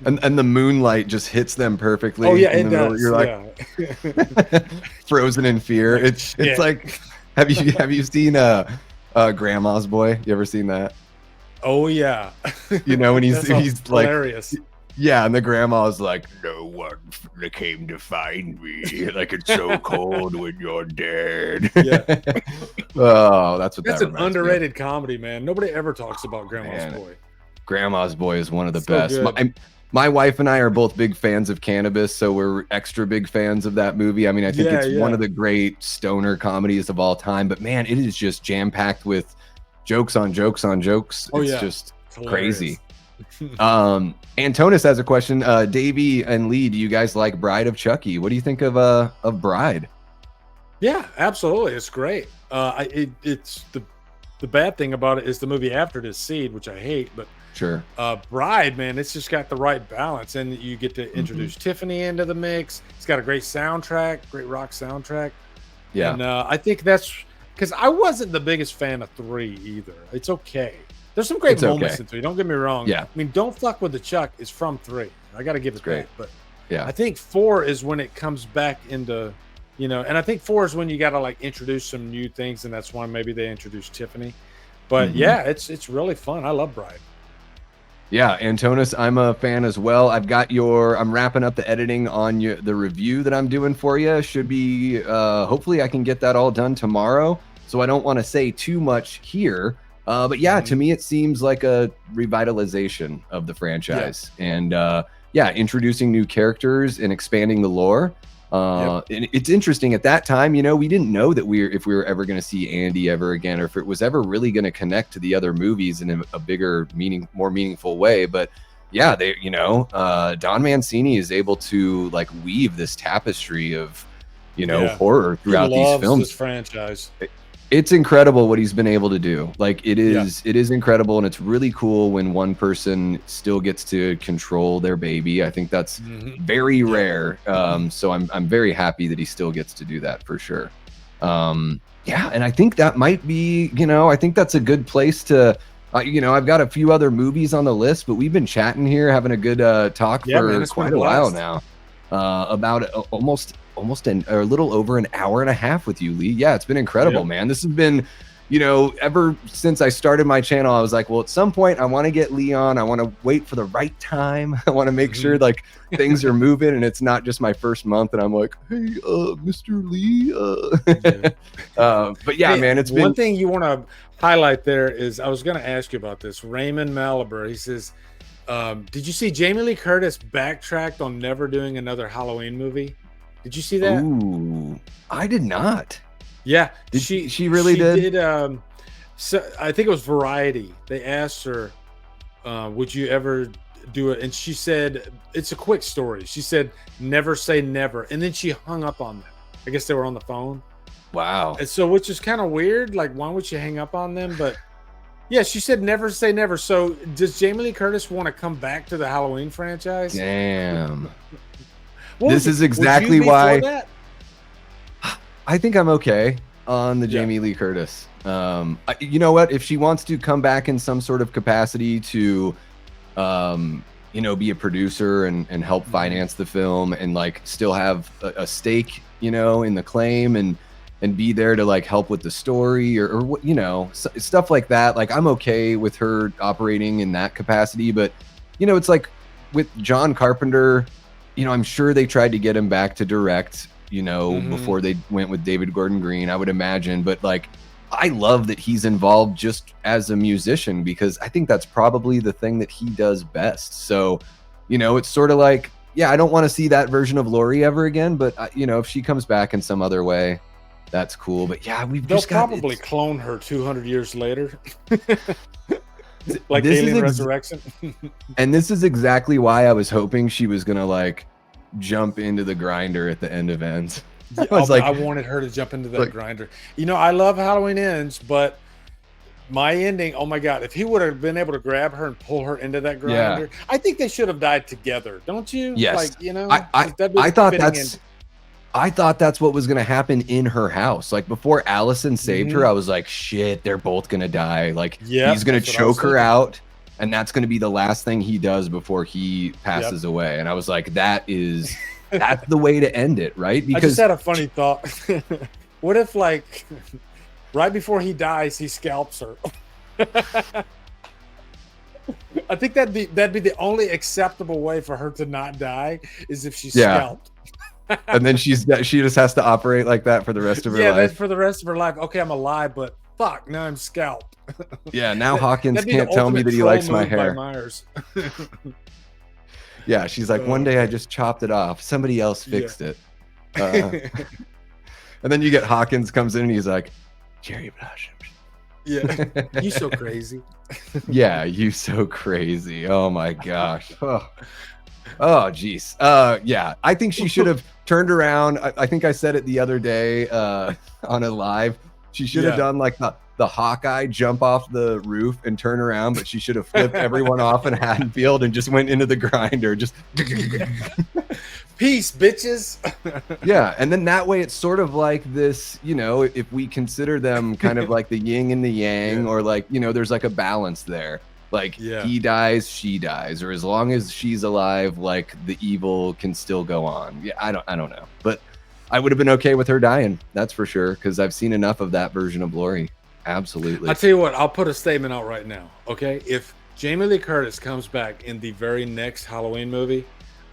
and the moonlight just hits them perfectly. Oh yeah, it does. You're like frozen in fear. It's like, have you seen Grandma's Boy? You ever seen that? Oh yeah. When he's like hilarious. Yeah, and the grandma's like, no one came to find me. Like, it's so cold when you're dead. Yeah. Oh, that's an underrated comedy, man. Nobody ever talks about Grandma's Boy. Grandma's Boy is one of the best. My wife and I are both big fans of Cannabis, so we're extra big fans of that movie. I mean, I think it's one of the great stoner comedies of all time. But man, it is just jam-packed with jokes on jokes on jokes. It's just crazy. Antonis has a question. Davey and Lee, do you guys like Bride of Chucky? What do you think of Bride? Yeah, absolutely. It's great. It's the bad thing about it is the movie after this, Seed, which I hate, but sure. Bride, man, it's just got the right balance, and you get to introduce Tiffany into the mix. It's got a great soundtrack, great rock soundtrack. Yeah, and I think that's because I wasn't the biggest fan of 3 either. It's okay. There's some great moments in 3. Don't get me wrong. Yeah. I mean, Don't Fuck with the Chuck is from 3. I got to give it that. But yeah, I think 4 is when it comes back into, and I think 4 is when you got to like introduce some new things, and that's why maybe they introduced Tiffany. But yeah, it's really fun. I love Bride. Yeah, Antonis, I'm a fan as well. I'm wrapping up the editing on the review that I'm doing for you. Should be, hopefully I can get that all done tomorrow. So I don't want to say too much here. But yeah, to me, it seems like a revitalization of the franchise. And yeah, introducing new characters and expanding the lore. And it's interesting at that time, you know, we didn't know that if we were ever going to see Andy ever again, or if it was ever really going to connect to the other movies in a bigger more meaningful way. But yeah, Don Mancini is able to like weave this tapestry of, horror throughout these films. This franchise. It's incredible what he's been able to do. Like it is incredible. And it's really cool when one person still gets to control their baby. I think that's very rare. So I'm very happy that he still gets to do that for sure. Yeah. And I think that might be, I think that's a good place to, I've got a few other movies on the list, but we've been chatting here, having a good talk for quite a while now, about almost a little over an hour and a half with you, Lee. Yeah, it's been incredible, man. This has been, ever since I started my channel, I was like, well, at some point I want to get Lee on. I want to wait for the right time. I want to make sure like things are moving and it's not just my first month and I'm like, hey, Mr. Lee. But yeah, man, it's been one thing you want to highlight there is I was going to ask you about this. Raymond Malabar, he says, did you see Jamie Lee Curtis backtracked on never doing another Halloween movie? Did you see that? Ooh, I did not. Yeah, she really did. So I think it was Variety. They asked her, "Would you ever do it?" And she said, "It's a quick story." She said, "Never say never," and then she hung up on them. I guess they were on the phone. Wow. And so, which is kind of weird. Like, why would you hang up on them? But yeah, she said, "Never say never." So, does Jamie Lee Curtis want to come back to the Halloween franchise? Damn. This is exactly why I think I'm okay on the Jamie Lee Curtis. You know what? If she wants to come back in some sort of capacity to, be a producer and help finance the film and like still have a stake, in the claim and be there to like help with the story or what, stuff like that. Like I'm okay with her operating in that capacity, but it's like with John Carpenter. I'm sure they tried to get him back to direct, before they went with David Gordon Green, I would imagine. But like, I love that he's involved just as a musician because I think that's probably the thing that he does best. So, it's sort of like, yeah, I don't want to see that version of Laurie ever again. But, if she comes back in some other way, that's cool. But yeah, they'll probably clone her 200 years later. Like Alien Resurrection. And this is exactly why I was hoping she was gonna like jump into the grinder at the end of Ends. I wanted her to jump into that grinder. I love Halloween Ends, but my ending, oh my god, if he would have been able to grab her and pull her into that grinder, I think they should have died together, don't you? Yes. Like, I thought that's what was going to happen in her house. Like before Allison saved her, I was like, shit, they're both going to die. Like he's going to choke her out. And that's going to be the last thing he does before he passes away. And I was like, that's the way to end it. Right. Because I just had a funny thought. What if like right before he dies, he scalps her? I think that'd be the only acceptable way for her to not die is if she's scalped. And then she just has to operate like that for the rest of her life. Yeah, that's for the rest of her life. Okay, I'm alive, but fuck, now I'm scalped. Yeah, now Hawkins can't tell me that he likes my hair. Yeah, she's like, one day I just chopped it off. Somebody else fixed it. And then you get Hawkins comes in and he's like, Jerry Blossom. Yeah, you so crazy. Yeah, you so crazy. Oh my gosh. Oh geez. Yeah, I think she should have turned around. I think I said it the other day on a live. She should have done like the Hawkeye jump off the roof and turn around, but she should have flipped everyone off in Haddonfield and just went into the grinder. Just peace, bitches. Yeah, and then that way it's sort of like this, if we consider them kind of like the yin and the yang, or like, there's like a balance there. Like he dies, she dies, or as long as she's alive, like the evil can still go on. Yeah, I don't know, but I would have been okay with her dying. That's for sure, because I've seen enough of that version of Laurie. Absolutely. I tell you what, I'll put a statement out right now. Okay, if Jamie Lee Curtis comes back in the very next Halloween movie,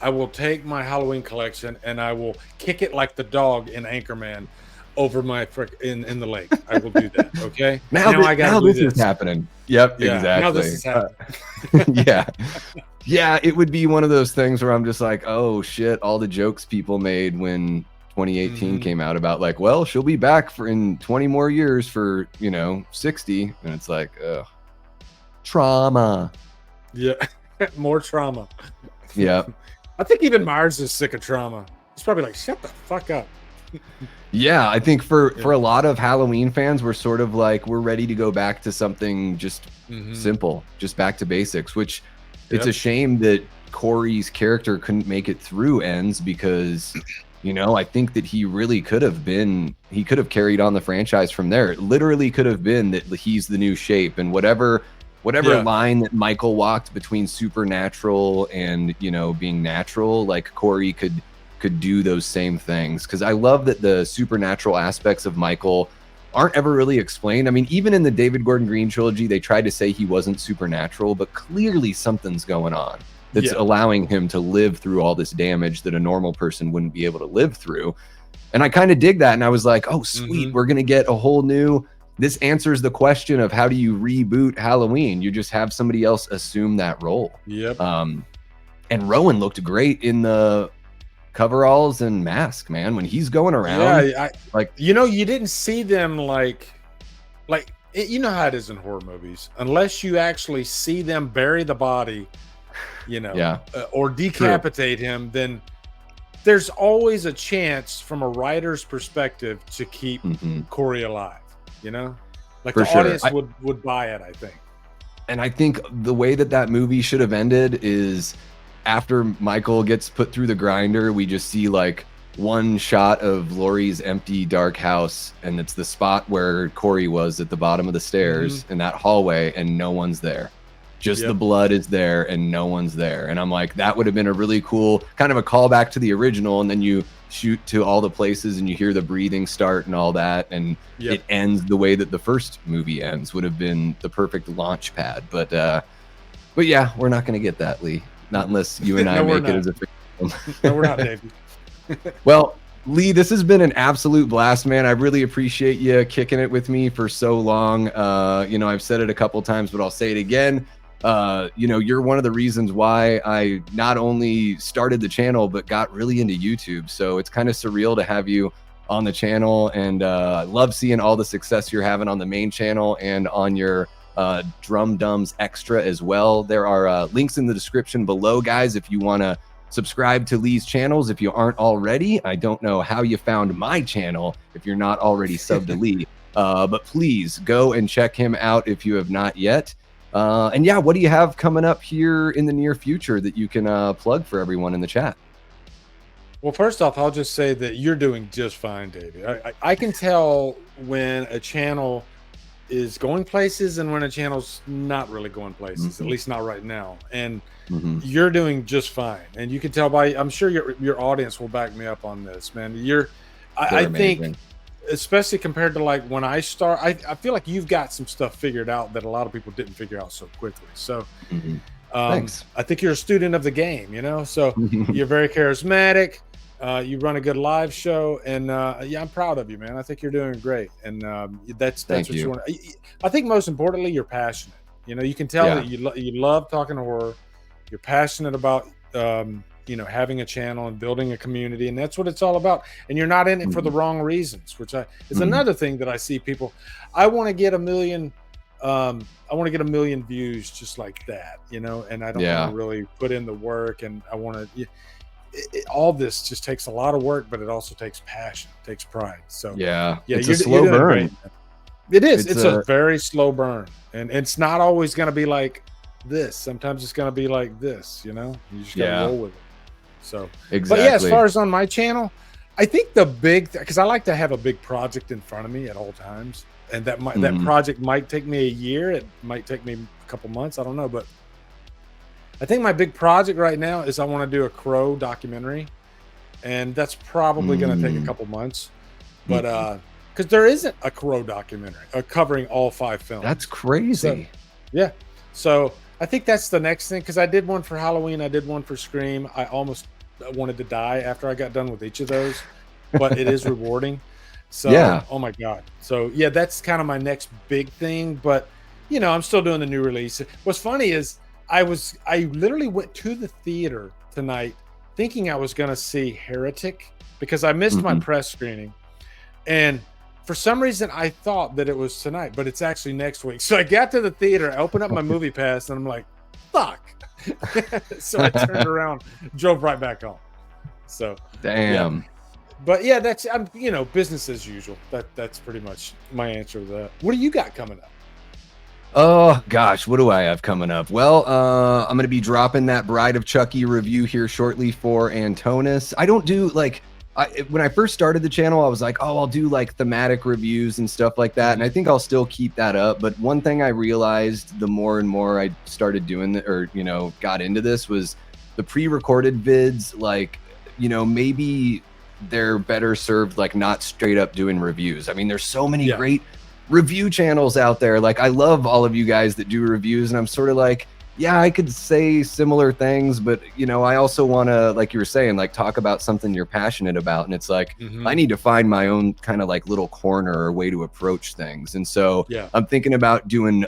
I will take my Halloween collection and I will kick it like the dog in Anchorman over my in the lake. I will do that. Okay. Now I got now to do this is this. happening. Yep, Yeah. Now this exactly. is happening. Yeah. Yeah, it would be one of those things where I'm just like, oh shit, all the jokes people made when 2018 came out about like, well, she'll be back for in 20 more years for, 60. And it's like, ugh. Trauma. Yeah. More trauma. Yeah. I think even Myers is sick of trauma. He's probably like, shut the fuck up. Yeah, I think for a lot of Halloween fans, we're sort of like, we're ready to go back to something just simple, just back to basics, which it's a shame that Corey's character couldn't make it through Ends because, I think that he really could have carried on the franchise from there. It literally could have been that he's the new Shape, and whatever line that Michael walked between supernatural and, being natural, like Corey could do those same things. Because I love that the supernatural aspects of Michael aren't ever really explained. I mean, even in the David Gordon Green trilogy, they tried to say he wasn't supernatural, but clearly something's going on that's allowing him to live through all this damage that a normal person wouldn't be able to live through. And I kind of dig that. And I was like, oh, sweet, we're going to get a whole new, this answers the question of how do you reboot Halloween? You just have somebody else assume that role. Yep. And Rowan looked great in the coveralls and mask, man, when he's going around. Yeah, you didn't see them like you know how it is in horror movies. Unless you actually see them bury the body, or decapitate him, then there's always a chance from a writer's perspective to keep Corey alive. Like the audience would buy it, I think. And I think the way that movie should have ended is after Michael gets put through the grinder, we just see like one shot of Laurie's empty dark house, and it's the spot where Corey was at the bottom of the stairs in that hallway, and no one's there. Just the blood is there and no one's there. And I'm like, that would have been a really cool kind of a callback to the original, and then you shoot to all the places and you hear the breathing start and all that, and it ends the way that the first movie ends. Would have been the perfect launch pad. But yeah, we're not going to get that, Lee. Not unless you and I make it as a film. No, we're not, Davey. Well, Lee, this has been an absolute blast, man. I really appreciate you kicking it with me for so long. I've said it a couple times, but I'll say it again. You're one of the reasons why I not only started the channel, but got really into YouTube. So it's kind of surreal to have you on the channel, and I love seeing all the success you're having on the main channel and on your DRUMDUMS extra as well. There are links in the description below, guys, if you want to subscribe to Lee's channels if you aren't already. I don't know how you found my channel if you're not already subbed to Lee, but please go and check him out if you have not yet. And yeah, what do you have coming up here in the near future that you can plug for everyone in the chat? Well, first off, I'll just say that you're doing just fine, Davey. I can tell when a channel is going places and when a channel's not really going places, at least not right now. And you're doing just fine. And you can tell by, I'm sure your audience will back me up on this, man. I think, especially compared to like when I start, I feel like you've got some stuff figured out that a lot of people didn't figure out so quickly. So thanks. I think you're a student of the game, so you're very charismatic. You run a good live show, and yeah, I'm proud of you, man. I think you're doing great, and that's what you want. I think most importantly, you're passionate. You can tell that you love talking horror. You're passionate about having a channel and building a community, and that's what it's all about. And you're not in it for the wrong reasons, which is another thing that I see people. I want to get a million. I want to get 1 million views just like that, and I don't want to really put in the work, and I want to. All this just takes a lot of work, but it also takes passion, takes pride. So yeah, it's a slow burn. It is. It's a very slow burn, and it's not always going to be like this. Sometimes it's going to be like this. You just got to roll with it. So exactly. But yeah, as far as on my channel, I think the big because I like to have a big project in front of me at all times, and that project might take me a year. It might take me a couple months. I don't know, but I think my big project right now is I want to do a Crow documentary, and that's probably going to take a couple months. But because there isn't a Crow documentary covering all 5 films. That's crazy. So, yeah. So I think that's the next thing, because I did one for Halloween. I did one for Scream. I almost wanted to die after I got done with each of those, but it is rewarding. So, yeah. Oh my God. So yeah, that's kind of my next big thing, but you know, I'm still doing the new release. What's funny is I literally went to the theater tonight thinking I was going to see Heretic, because I missed my press screening. And for some reason I thought that it was tonight, but it's actually next week. So I got to the theater, I opened up my movie pass, and I'm like, fuck. So I turned around, drove right back home. So damn. Yeah. But yeah, that's you know, business as usual. That's pretty much my answer to that. What do you got coming up? Oh gosh, what do I have coming up? Well, I'm gonna be dropping that Bride of Chucky review here shortly for Antonis. I don't do like, when I first started the channel, I was like, oh, I'll do like thematic reviews and stuff like that, and I think I'll still keep that up. But one thing I realized the more and more I started doing or you know, got into this, was the pre-recorded vids. Like, you know, maybe they're better served like not straight up doing reviews. I mean, there's so many great review channels out there. Like, I love all of you guys that do reviews, and I'm sort of like, yeah, I could say similar things, but you know, I also want to, like you were saying, like talk about something you're passionate about. And it's like, I need to find my own kind of like little corner or way to approach things. And so I'm thinking about doing,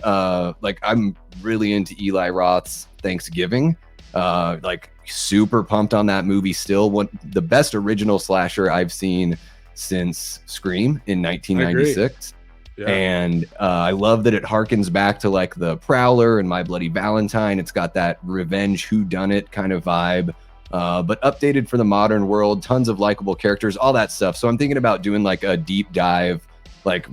like, I'm really into Eli Roth's Thanksgiving, like super pumped on that movie still. The best original slasher I've seen since Scream in 1996. Yeah. And I love that it harkens back to like the Prowler and My Bloody Valentine. It's got that revenge whodunit kind of vibe, but updated for the modern world. Tons of likable characters, all that stuff. So I'm thinking about doing like a deep dive, like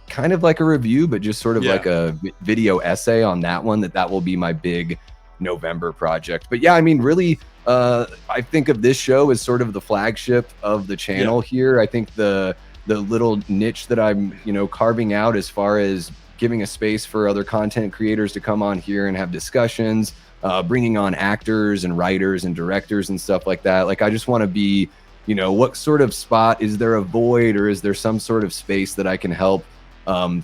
kind of like a review, but just sort of like a video essay on that one. That will be my big November project. But yeah, I mean, really, I think of this show as sort of the flagship of the channel here. I think the little niche that I'm, you know, carving out as far as giving a space for other content creators to come on here and have discussions, bringing on actors and writers and directors and stuff like that. Like, I just want to be, you know, what sort of spot, is there a void, or is there some sort of space that I can help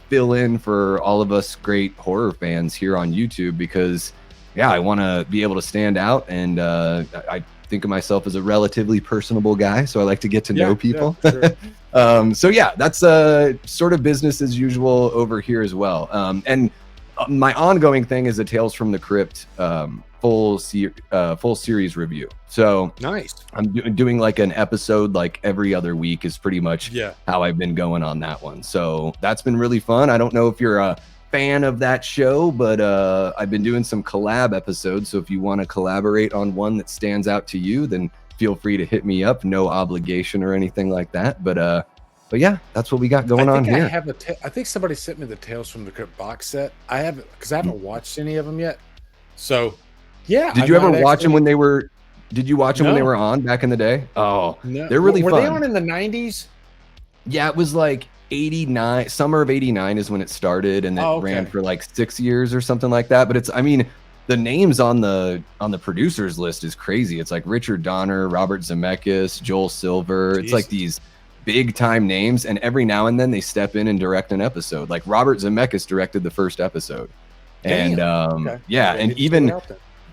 fill in for all of us great horror fans here on YouTube? Because yeah, I want to be able to stand out, and I think of myself as a relatively personable guy, so I like to get to know people. Sure. So yeah, that's sort of business as usual over here as well. And my ongoing thing is a Tales from the Crypt full series review. So nice. I'm doing like an episode like every other week is pretty much how I've been going on that one. So that's been really fun. I don't know if you're a fan of that show, but I've been doing some collab episodes. So if you want to collaborate on one that stands out to you, then feel free to hit me up. No obligation or anything like that. But yeah, that's what we got going on here. I think somebody sent me the Tales from the Crypt box set. I haven't, because I haven't watched any of them yet. So yeah. Did you ever watch them when they were? Did you watch them when they were on back in the day? Oh, no. They're really fun. Were they on in the 90s? Yeah, it was like 89. Summer of 89 is when it started, and it ran for like 6 years or something like that. But it's, I mean, the names on the producers list is crazy. It's like Richard Donner, Robert Zemeckis, Joel Silver. It's like these big time names, and every now and then they step in and direct an episode. Like Robert Zemeckis directed the first episode. And yeah, and even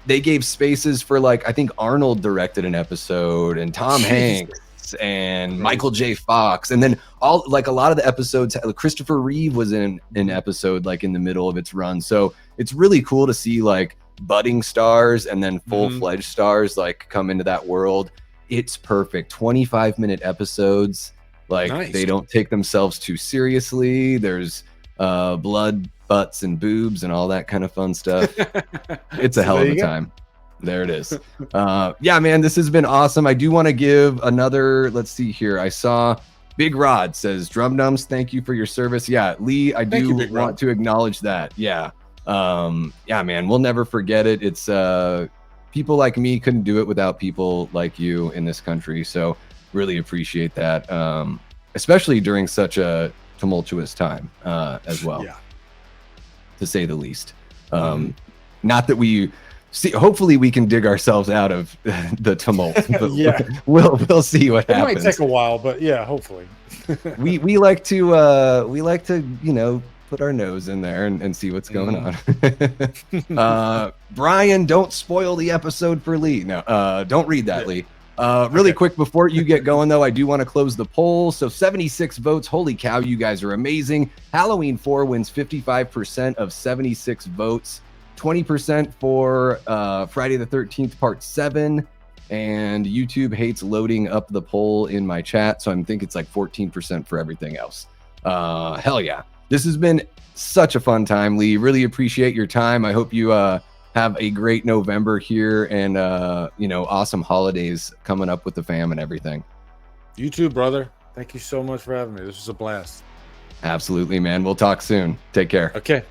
they gave spaces for, like, I think Arnold directed an episode, and Tom Hanks and Michael J. Fox, and then all, like, a lot of the episodes, Christopher Reeve was in an episode like in the middle of its run. So it's really cool to see like budding stars and then full-fledged stars like come into that world. It's perfect. 25-minute episodes. Like, they don't take themselves too seriously. There's blood, butts, and boobs and all that kind of fun stuff. It's a hell of a time. There it is. Yeah, man, this has been awesome. I do want to give another, let's see here. I saw Big Rod says, DRUMDUMS, thank you for your service. Yeah, Lee, I do want to acknowledge that. Yeah. Yeah, man, we'll never forget it. It's people like me couldn't do it without people like you in this country. So really appreciate that. Especially during such a tumultuous time as well, to say the least. Not that we see, hopefully we can dig ourselves out of the tumult. But Yeah. we'll see what happens. It might take a while, but yeah, hopefully. we like to put our nose in there and see what's going on. Brian, don't spoil the episode for Lee. No, don't read that, Lee. Really quick before you get going, though, I do want to close the poll. So 76 votes. Holy cow, you guys are amazing. Halloween 4 wins 55% of 76 votes. 20% for Friday the 13th Part 7. And YouTube hates loading up the poll in my chat. So I think it's like 14% for everything else. Hell yeah. This has been such a fun time, Lee. Really appreciate your time. I hope you have a great November here and, awesome holidays coming up with the fam and everything. You too, brother. Thank you so much for having me. This was a blast. Absolutely, man. We'll talk soon. Take care. Okay.